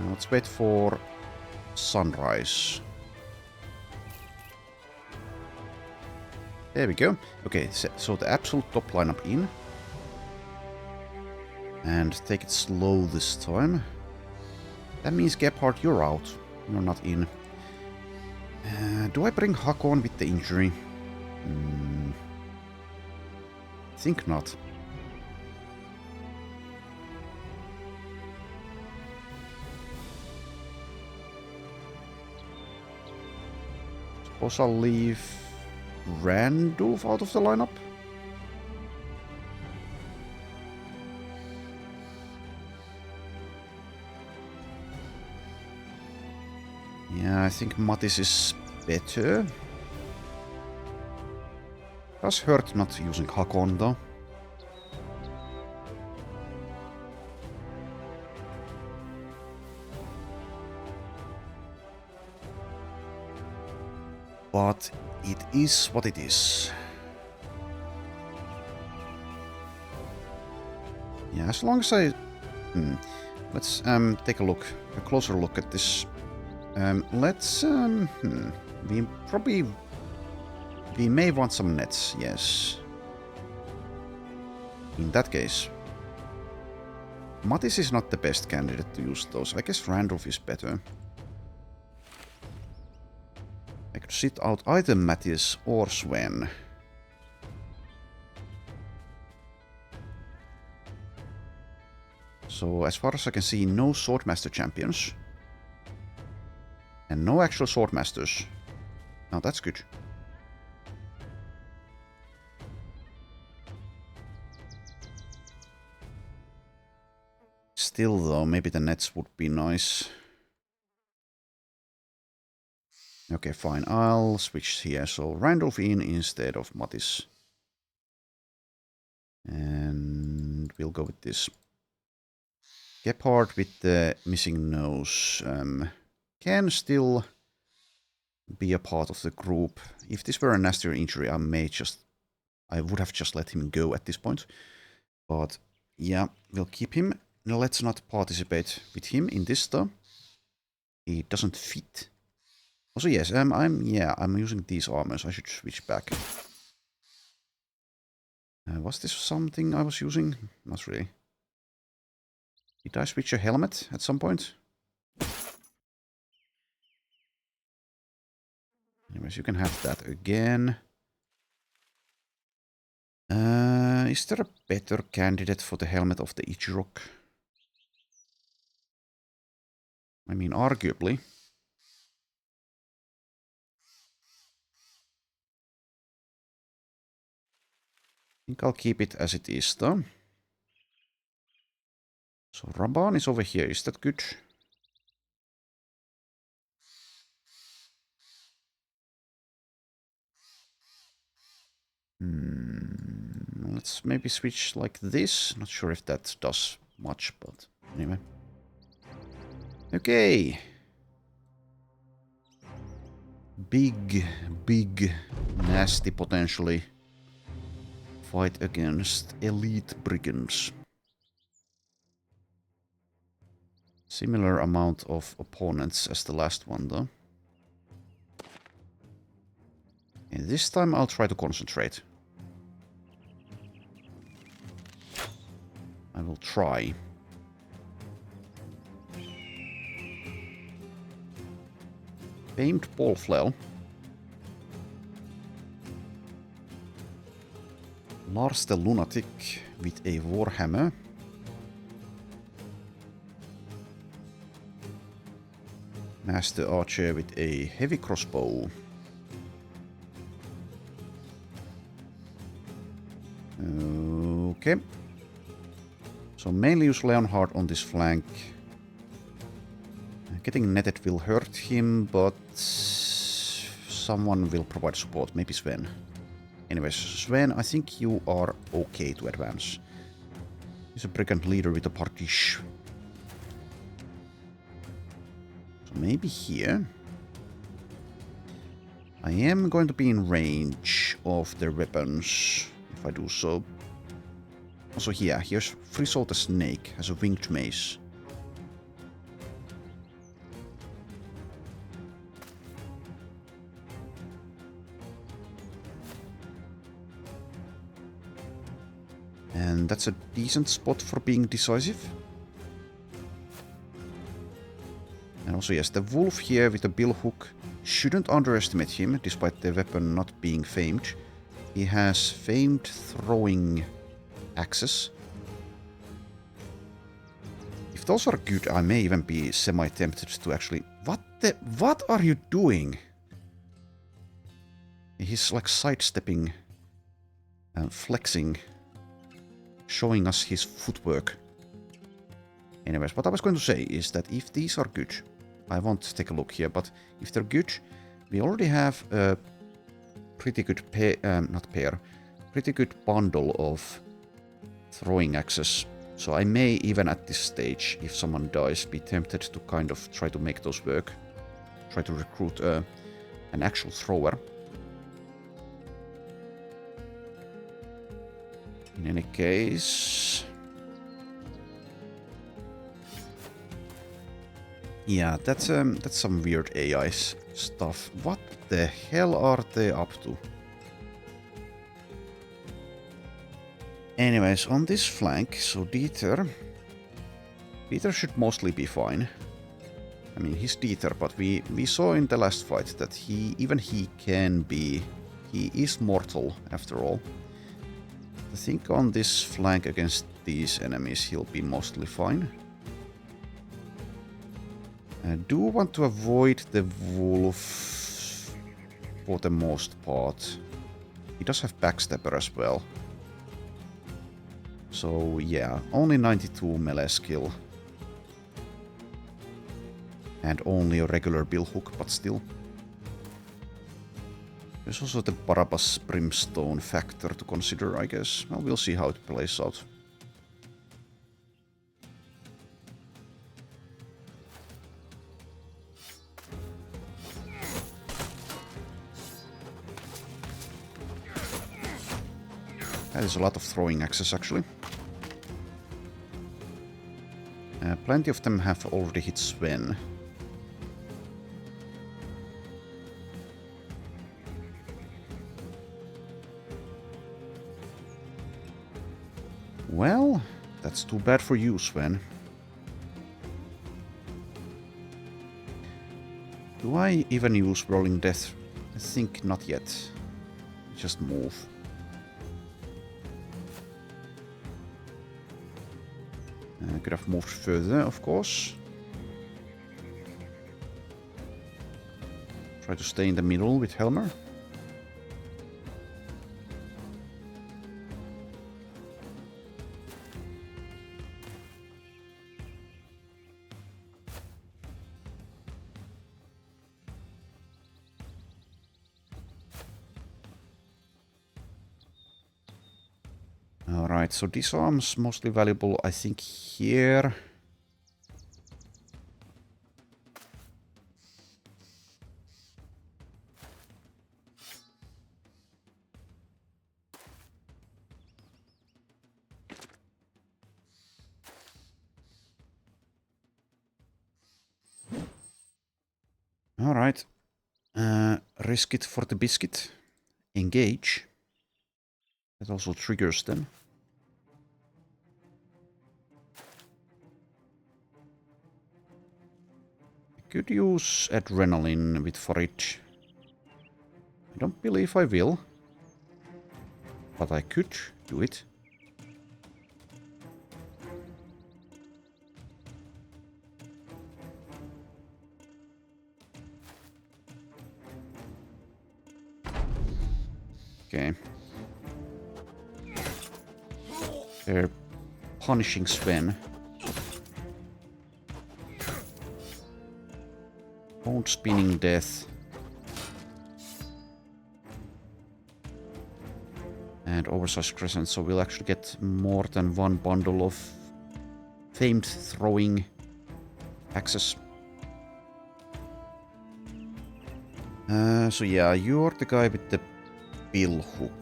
Let's wait for sunrise. There we go. Okay, so the absolute top lineup in. And take it slow this time. That means Gebhardt, you're out. You're not in. Do I bring Hakon with the injury? Think not. Suppose I'll leave Randulf out of the lineup. Yeah, I think Mattis is better. Does hurt not using Hakon though. But it is what it is. Yeah, as long as I... Let's take a closer look at this. We may want some nets, yes. In that case, Mattis is not the best candidate to use those. I guess Randolph is better. I could sit out either Mattis or Sven. So as far as I can see, no Swordmaster champions. And no actual Swordmasters. Now that's good. Still though, maybe the nets would be nice. Okay, fine. I'll switch here. So Randolph in instead of Mattis. And we'll go with this. Gebhardt with the missing nose. Can still be a part of the group. If this were a nastier injury, I would have just let him go at this point. But yeah, we'll keep him. Now let's not participate with him in this though. He doesn't fit. Also yes, I'm using these armors. I should switch back. Was this something I was using? Not really. Did I switch a helmet at some point? Anyways, you can have that again. Is there a better candidate for the helmet of the Ichirok? I mean, arguably. I think I'll keep it as it is, though. So Raban is over here. Is that good? Let's maybe switch like this. Not sure if that does much, but anyway. Okay. Big, nasty potentially fight against elite brigands. Similar amount of opponents as the last one, though. And this time I'll try to concentrate. I will try. Famed ball flail. Lars the Lunatic with a Warhammer. Master Archer with a heavy crossbow. Okay. So mainly use Leonhard on this flank. Getting netted will hurt him, but someone will provide support. Maybe Sven. Anyways, Sven, I think you are okay to advance. He's a brigand leader with a partish. So maybe here. I am going to be in range of their weapons, if I do so. Also here, here's Frizzle the Snake, has a winged mace. And that's a decent spot for being decisive. And also yes, the wolf here with the billhook, shouldn't underestimate him, despite the weapon not being famed. He has famed throwing axes. If those are good, I may even be semi-tempted to actually... What are you doing? He's like sidestepping and flexing, showing us his footwork. Anyways, what I was going to say is that if these are good, I won't take a look here, but if they're good, we already have a pretty good pretty good bundle of throwing axes. So I may even at this stage, if someone dies, be tempted to kind of try to make those work. Try to recruit an actual thrower. In any case... Yeah, that's some weird AI stuff. What the hell are they up to? Anyways, on this flank, so Dieter should mostly be fine. I mean, he's Dieter, but we saw in the last fight that he is mortal after all. I think on this flank against these enemies, he'll be mostly fine. I do want to avoid the wolf for the most part. He does have backstabber as well. So yeah, only 92 melee skill. And only a regular billhook, but still. There's also the Barabbas Brimstone factor to consider, I guess. Well, we'll see how it plays out. That is a lot of throwing axes, actually. Plenty of them have already hit Sven. Well, that's too bad for you, Sven. Do I even use Rolling Death? I think not yet. Just move. I could have moved further, of course. Try to stay in the middle with Helmer. Alright, so disarm's mostly valuable, I think, here. Alright. Risk it for the biscuit. Engage. That also triggers them. I could use adrenaline with forage. I don't believe I will. But I could. do it. Okay. They're punishing Sven. Bone spinning death. And oversized crescent, so we'll actually get more than one bundle of famed throwing axes. So yeah, you're the guy with the bill hook.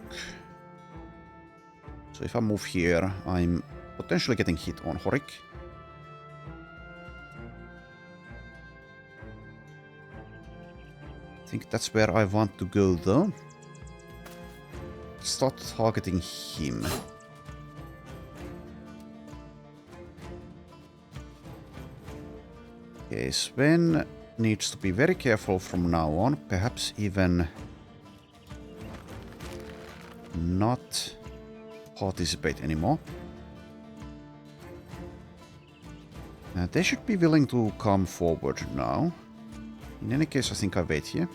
So if I move here, I'm potentially getting hit on Horik. I think that's where I want to go though. Start targeting him. Okay, Sven needs to be very careful from now on. Perhaps even not participate anymore. They should be willing to come forward now. In any case, I think I wait here.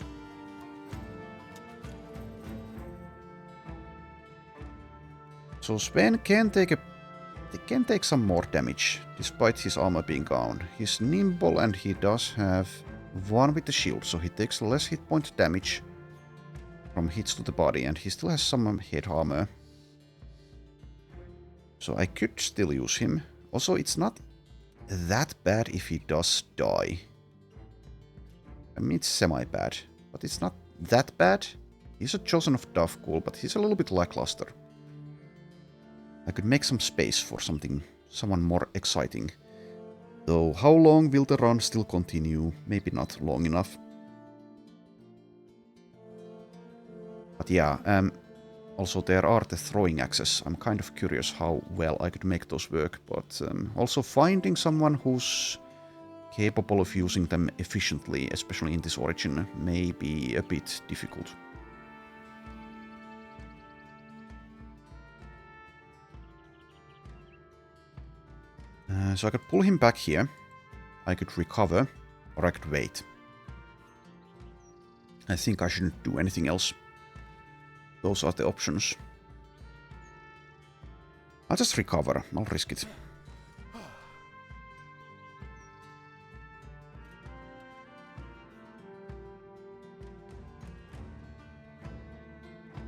So Sven can take some more damage, despite his armor being gone. He's nimble and he does have one with the shield, so he takes less hit point damage from hits to the body, and he still has some head armor. So I could still use him. Also, it's not that bad if he does die. I mean, it's semi-bad, but it's not that bad. He's a chosen of Davkul, but he's a little bit lackluster. I could make some space for someone more exciting. Though, how long will the run still continue? Maybe not long enough. But yeah, also there are the throwing axes. I'm kind of curious how well I could make those work, but also finding someone who's capable of using them efficiently, especially in this origin, may be a bit difficult. So I could pull him back here, I could recover, or I could wait. I think I shouldn't do anything else. Those are the options. I'll just recover, I'll risk it.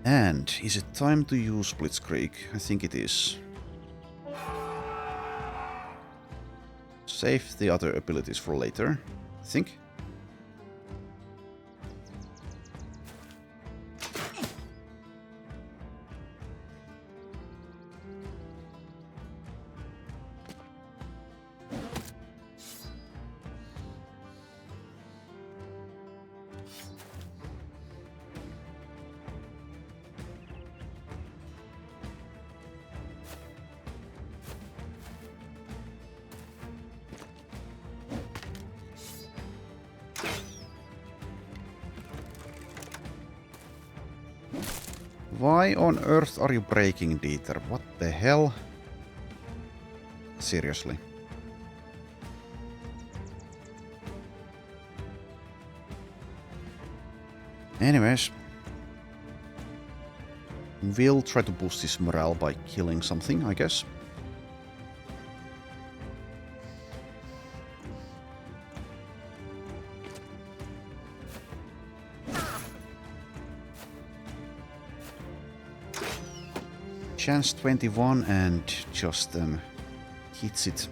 And is it time to use Blitzkrieg? I think it is. Save the other abilities for later, I think. Why on earth are you breaking, Dieter? What the hell? Seriously. Anyways. We'll try to boost his morale by killing something, I guess. Chance 21 and just hits it.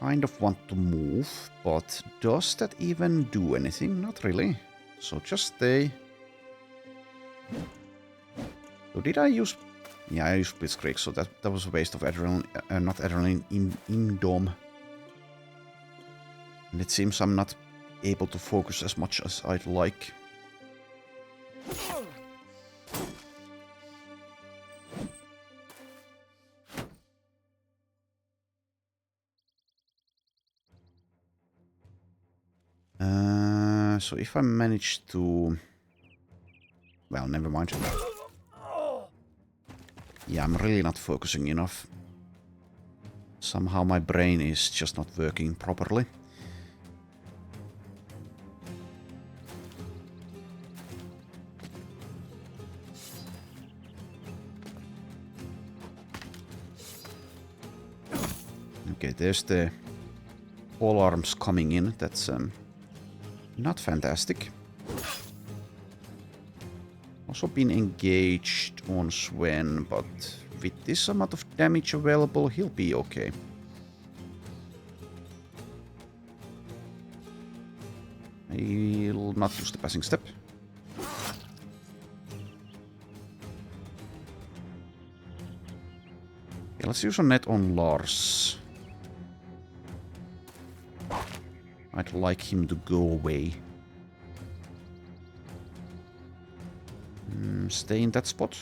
Kind of want to move, but does that even do anything? Not really. So just stay. So did I use... Yeah, I used Blitzkrieg, so that was a waste of adrenaline, not adrenaline, indom. And it seems I'm not able to focus as much as I'd like. So if I manage to... Well, never mind. Yeah, I'm really not focusing enough. Somehow my brain is just not working properly. Okay, there's the alarms coming in. That's not fantastic. Also been engaged on Sven, but with this amount of damage available, he'll be okay. He'll not use the passing step. Okay, let's use a net on Lars. I'd like him to go away. Stay in that spot.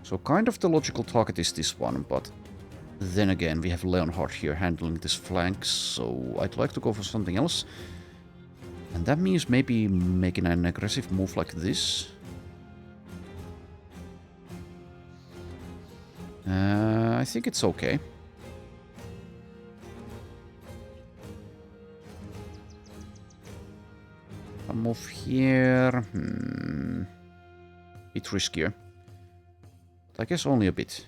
So kind of the logical target is this one, but then again we have Leonhard here handling this flank, so I'd like to go for something else. And that means maybe making an aggressive move like this. I think it's okay. I'll move here. Bit riskier. But I guess only a bit.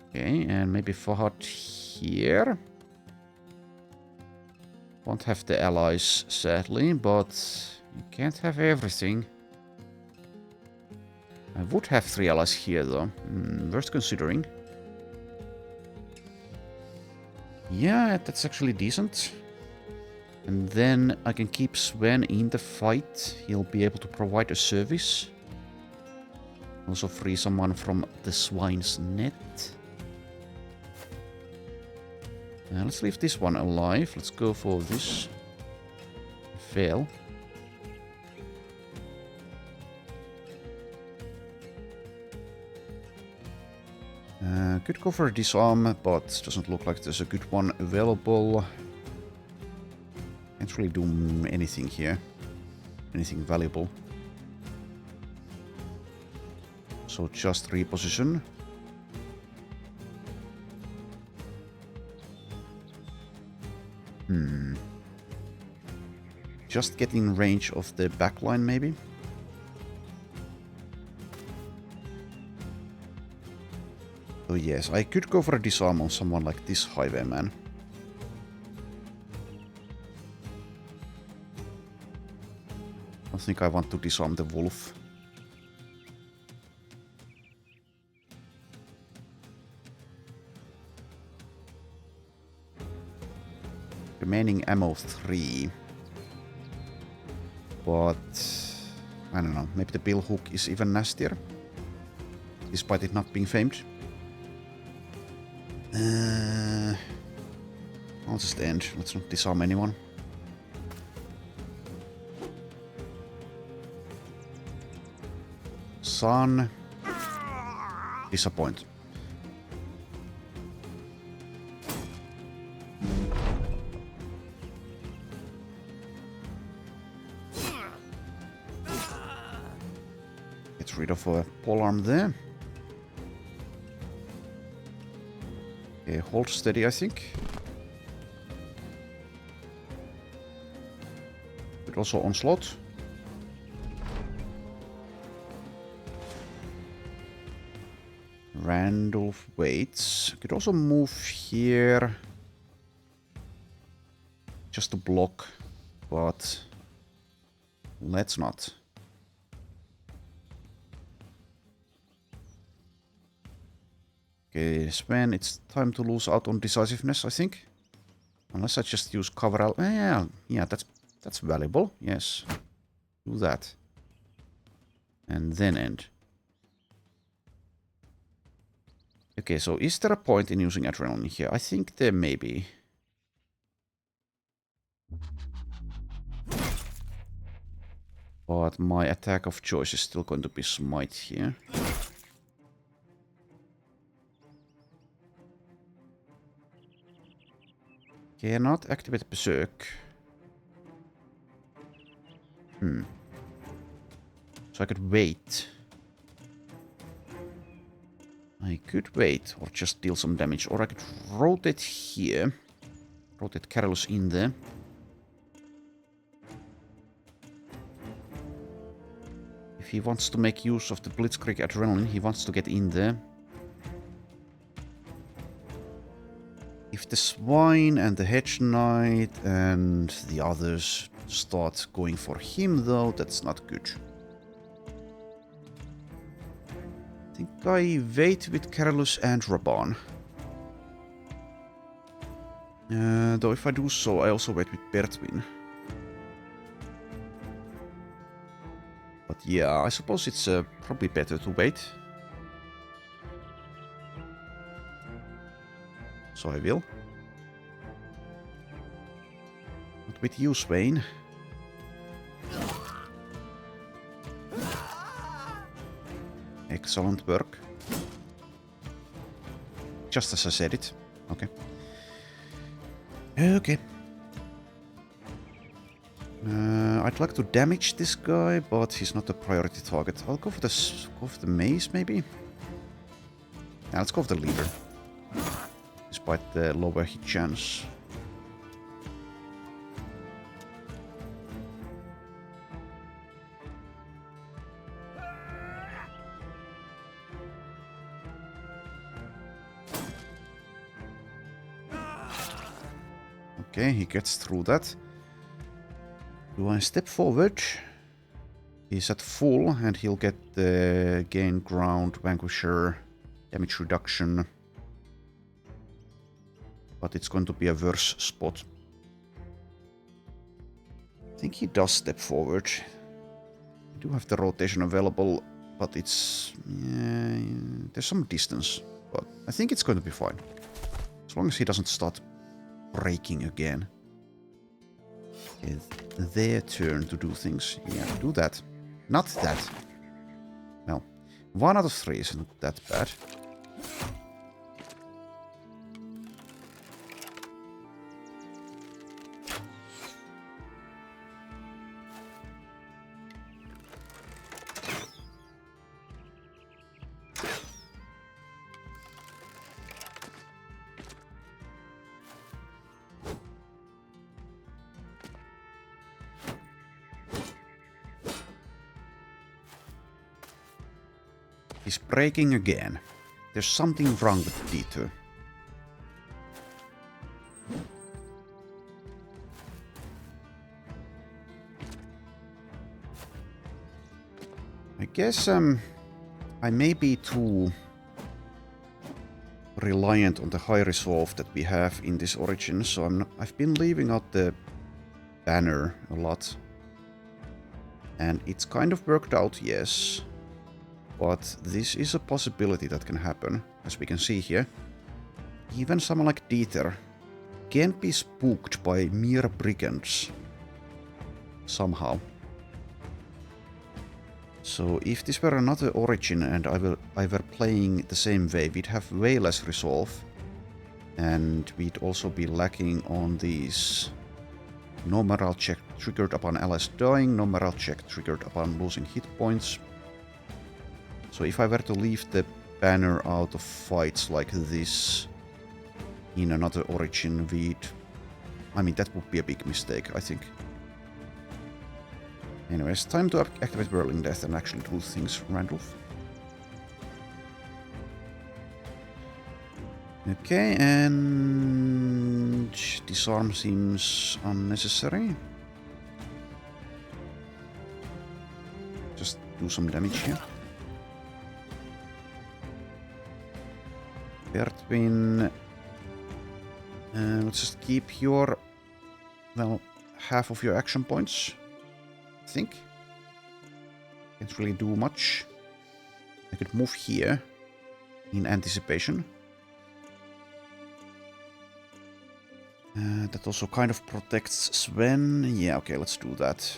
Okay, and maybe Fahad here. Won't have the allies, sadly, but you can't have everything. I would have 3 allies here, though. Worth considering. Yeah, that's actually decent. And then I can keep Sven in the fight. He'll be able to provide a service. Also free someone from the swine's net. Let's leave this one alive. Let's go for this. Fail. Could go for a disarm, but doesn't look like there's a good one available. Can't really do anything here. Anything valuable. So just reposition. Just get in range of the backline, maybe. So yes, I could go for a disarm on someone like this highwayman. I think I want to disarm the wolf. Remaining ammo 3. But I don't know, maybe the bill hook is even nastier, despite it not being famed. I'll just end. Let's not disarm anyone. Sun. Disappoint. Get rid of a polearm there. Okay, hold steady, I think. But also onslaught. Randolph waits. Could also move here. Just to block. But let's not. Okay, Sven, it's time to lose out on decisiveness, I think. Unless I just use cover out. Yeah, that's valuable. Yes. Do that. And then end. Okay, so is there a point in using adrenaline here? I think there may be. But my attack of choice is still going to be smite here. Cannot activate berserk. So I could wait. I could wait, or just deal some damage, or I could rotate here. Rotate Carolus in there. If he wants to make use of the Blitzkrieg Adrenaline, he wants to get in there. If the Swine and the Hedge Knight and the others start going for him, though, that's not good. I think I wait with Carolus and Raban. Though if I do so, I also wait with Bertwin. But yeah, I suppose it's probably better to wait. So I will. Not with you, Swain. Excellent work. Just as I said it. Okay. Okay. I'd like to damage this guy, but he's not a priority target. I'll go for the mace, maybe? Yeah, let's go for the leader. Despite the lower hit chance. Okay, he gets through that. Do I step forward? He's at full, and he'll get the gain ground, vanquisher, damage reduction. But it's going to be a worse spot. I think he does step forward. We do have the rotation available, but it's... yeah, there's some distance. But I think it's going to be fine. As long as he doesn't start breaking again. It's their turn to do things. Yeah, do that. Not that. Well, 1 out of 3 isn't that bad. He's breaking again. There's something wrong with D2. I guess I may be too reliant on the high resolve that we have in this origin, so I've been leaving out the banner a lot. And it's kind of worked out, yes. But this is a possibility that can happen, as we can see here. Even someone like Dieter can be spooked by mere brigands. Somehow. So if this were another origin and I were playing the same way, we'd have way less resolve. And we'd also be lacking on these no morale check triggered upon allies dying, no morale check triggered upon losing hit points. So if I were to leave the banner out of fights like this in another origin, I mean, that would be a big mistake, I think. Anyways, time to activate Whirling Death and actually do things, Randolph. Okay, and disarm seems unnecessary. Just do some damage here. Bertwin, let's just keep your, well, half of your action points, I think. Can't really do much. I could move here. in anticipation. That also kind of protects Sven. Yeah, okay, let's do that.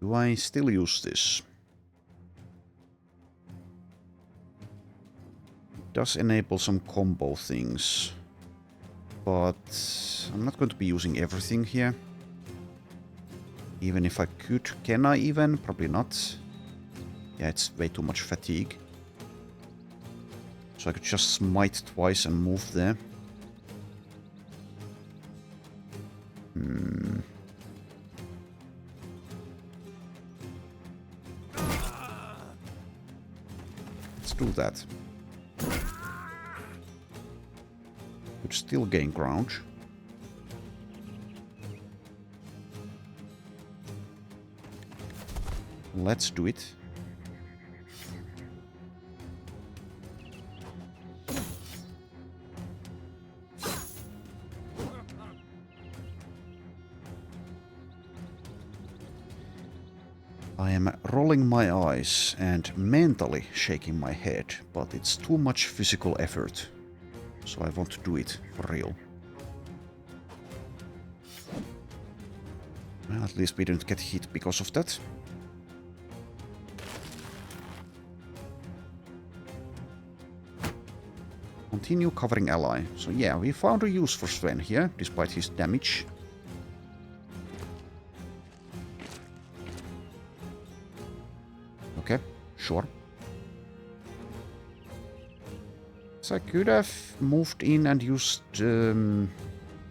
Do I still use this? It does enable some combo things, but I'm not going to be using everything here. Even if I could. Can I even? Probably not. Yeah, it's way too much fatigue. So I could just smite twice and move there. Let's do that. Could still gain ground. Let's do it. I am rolling my eyes and mentally shaking my head, but it's too much physical effort. So I want to do it for real. Well, at least we didn't get hit because of that. Continue covering ally. So yeah, we found a use for Sven here, despite his damage. Okay, sure. So I could have moved in and used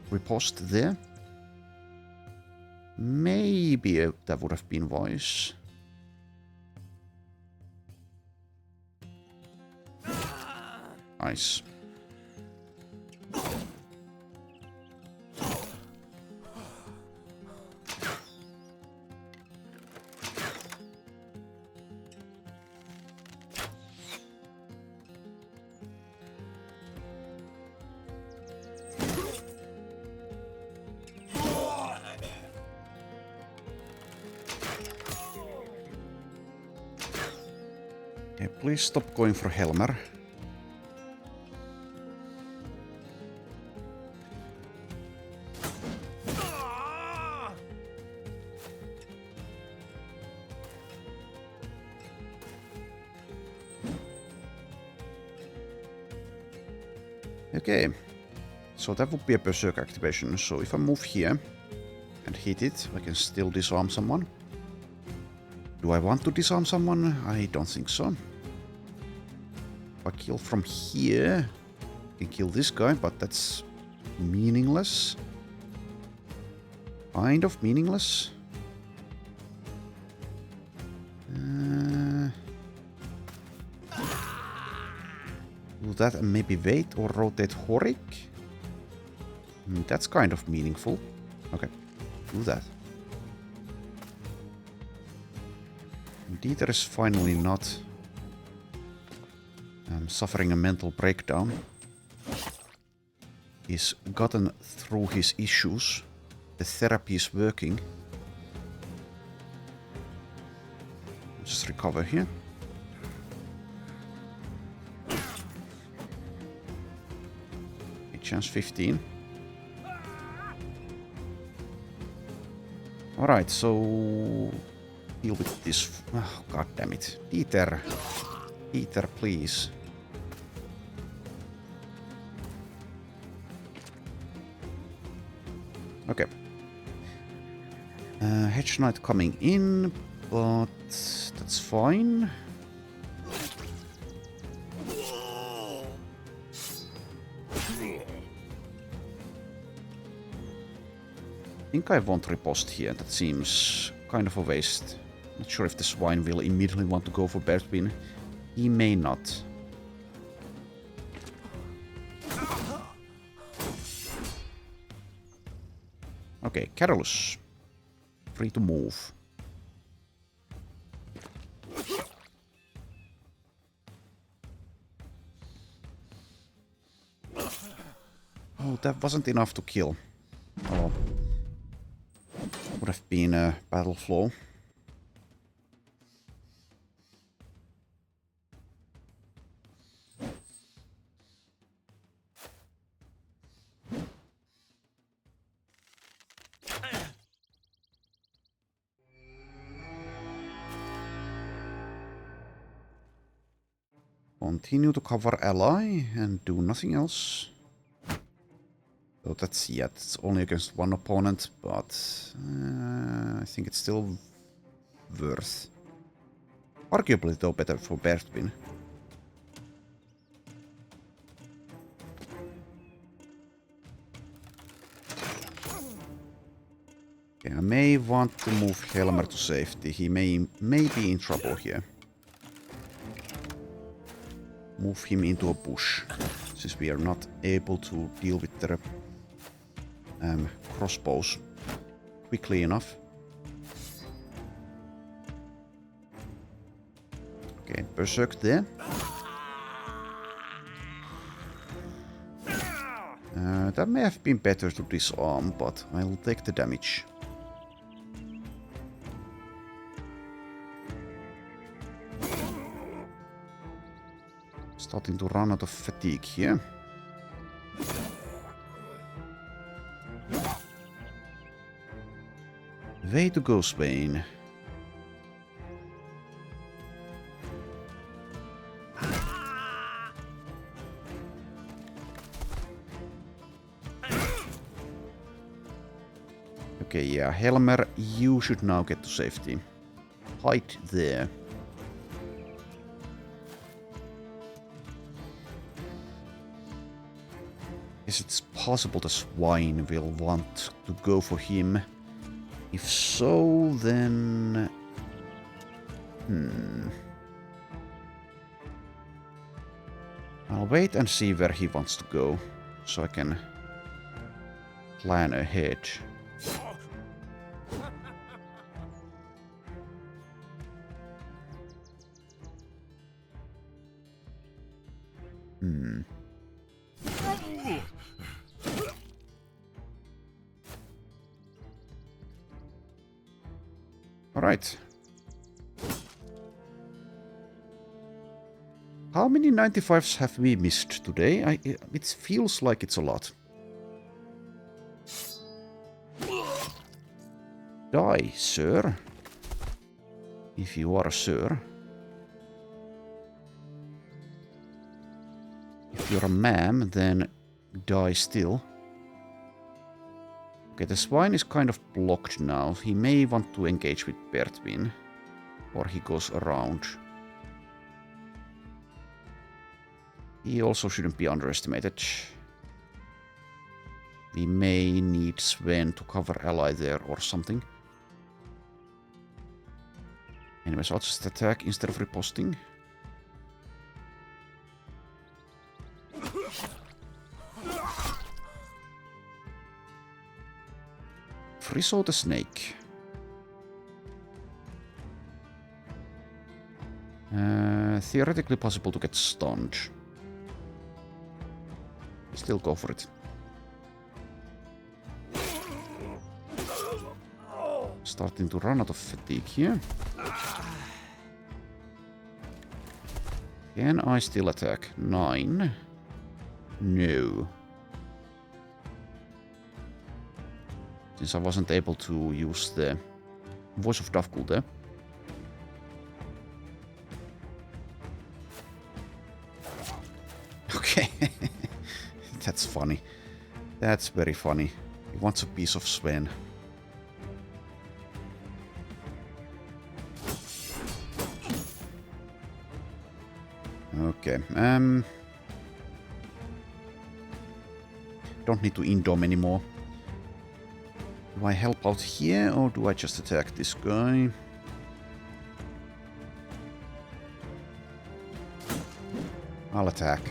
riposte there. Maybe that would have been wise. Nice. Okay, please stop going for Helmer. Okay, so that would be a berserk activation. So if I move here and hit it, I can still disarm someone. Do I want to disarm someone? I don't think so. If I kill from here, I can kill this guy, but that's meaningless. Kind of meaningless. Do that and maybe wait or rotate Horik. That's kind of meaningful. Okay, do that. Dieter is finally not suffering a mental breakdown. He's gotten through his issues. The therapy is working. Just recover here. Chance 15. Alright, so deal with this. Oh, god damn it. Dieter. Dieter, please. Okay. Hedge Knight coming in, but that's fine. I think I won't riposte here. That seems kind of a waste. Not sure if the swine will immediately want to go for Bertwin. He may not. Okay, Carolus. free to move. Oh, that wasn't enough to kill. Oh. Would have been a battle flow. Continue to cover ally and do nothing else. So that's, yeah, it's only against one opponent, but I think it's still worth. Arguably though better for Bertwin. Okay, I may want to move Helmer to safety. He may be in trouble here. Move him into a bush, since we are not able to deal with their crossbows quickly enough. Okay, Berserk there. That may have been better to disarm, but I'll take the damage. Starting to run out of fatigue here. Way to go, Spain. Okay, yeah, Helmer, you should now get to safety. Hide there. Yes, it's possible the swine will want to go for him. If so, then... I'll wait and see where he wants to go, so I can plan ahead. Alright. How many 95s have we missed today? It feels like it's a lot. Die, sir. If you are a sir. If you're a ma'am, then die still. Okay, the swine is kind of blocked now. He may want to engage with Bertwin. Or he goes around. He also shouldn't be underestimated. We may need Sven to cover ally there or something. Anyways, I'll just attack instead of riposting. Friso the snake. Theoretically possible to get stunned. Still go for it. Starting to run out of fatigue here. Can I still attack? 9. No. Since I wasn't able to use the Voice of Davkul there. Okay. That's funny. That's very funny. He wants a piece of Sven. Okay. Don't need to indom anymore. Do I help out here or do I just attack this guy? I'll attack.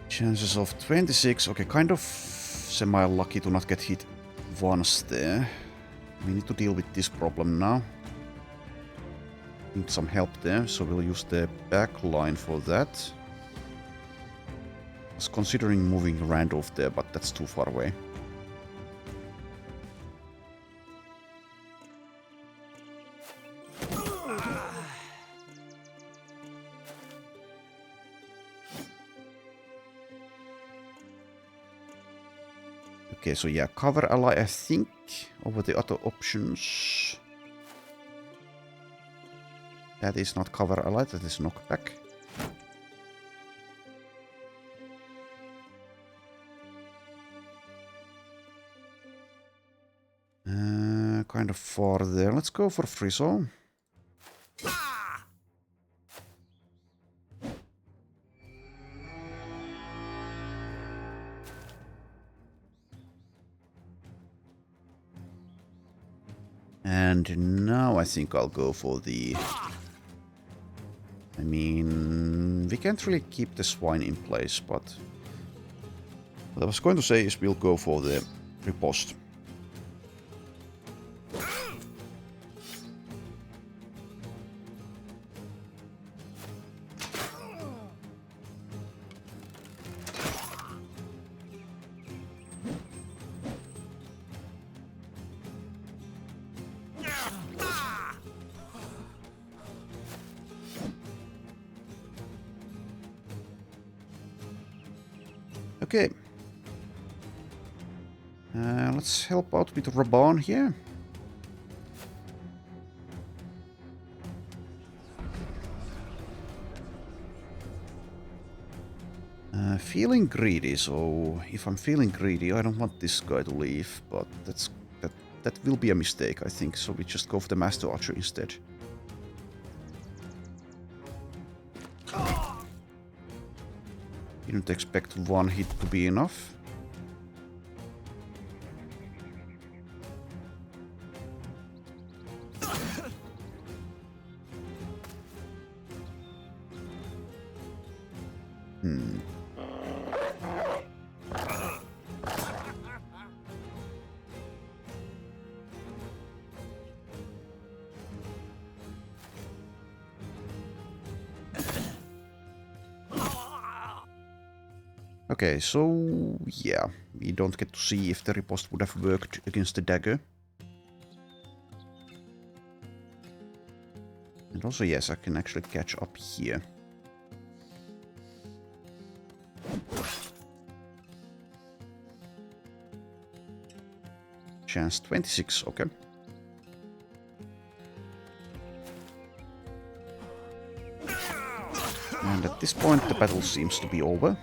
Chances of 26. Okay, kind of semi-lucky to not get hit ones there. We need to deal with this problem now. Need some help there, so we'll use the back line for that. I was considering moving Randolph there, but that's too far away. Okay, so yeah, cover ally, I think, over the other options. That is not cover ally, that is knockback. Kind of far there. Let's go for Frizzle. And now I think I'll go for the... I mean, we can't really keep the swine in place, but... What I was going to say is we'll go for the riposte. Okay. Let's help out with Raban here. Feeling greedy, so if I'm feeling greedy, I don't want this guy to leave, but that will be a mistake, I think, so we just go for the Master Archer instead. Didn't expect one hit to be enough. Okay, so yeah, we don't get to see if the riposte would have worked against the dagger. And also, yes, I can actually catch up here. Chance 26, okay. And at this point, the battle seems to be over.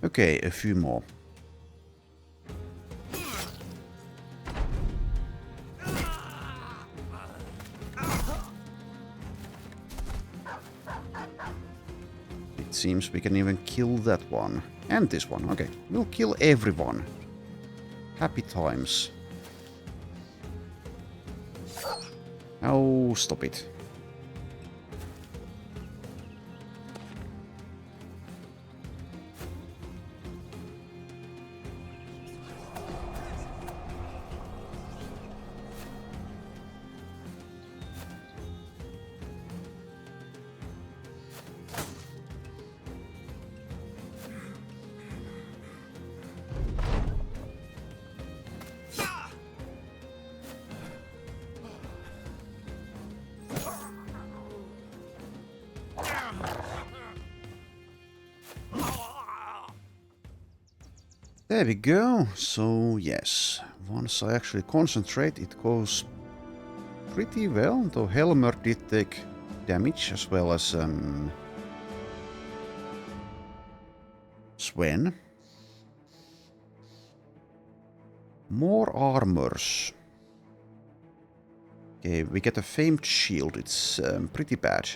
Okay, a few more. It seems we can even kill that one. And this one. Okay, we'll kill everyone. Happy times. Oh, stop it. There we go. So yes, once I actually concentrate, it goes pretty well. Though Helmer did take damage as well as Sven. More armors. Okay, we get a famed shield. It's pretty bad.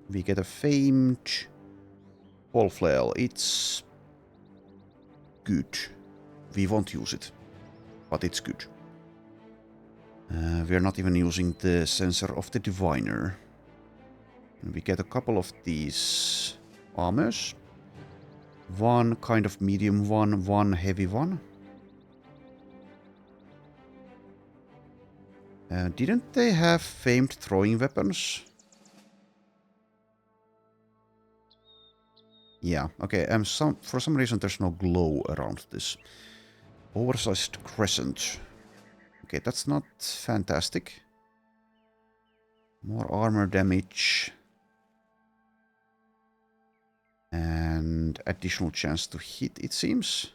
We get a famed wall flail. It's good. We won't use it, but it's good. We are not even using the sensor of the diviner. And we get a couple of these armors. One kind of medium one, one heavy one. Didn't they have famed throwing weapons? Yeah, okay, for some reason there's no glow around this. Oversized crescent. Okay, that's not fantastic. More armor damage. And additional chance to hit, it seems.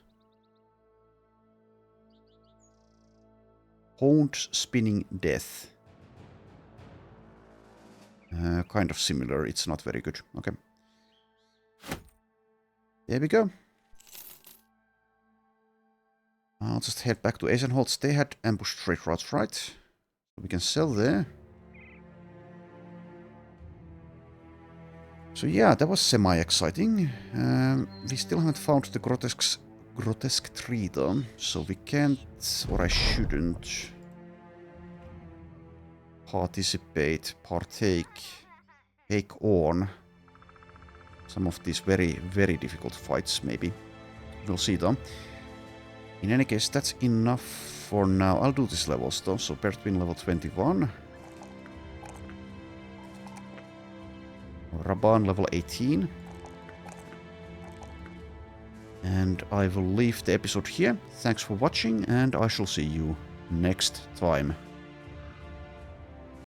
Honed spinning death. Kind of similar, it's not very good. Okay. There we go. I'll just head back to Eisenholz. They had ambush trade routes, right? We can sell there. So yeah, that was semi-exciting. We still haven't found the grotesque tree though, so we can't, or I shouldn't, partake on some of these very, very difficult fights, maybe. We'll see though. In any case, that's enough for now. I'll do these levels though, so Bertwin level 21. Raban level 18. And I will leave the episode here. Thanks for watching, and I shall see you next time.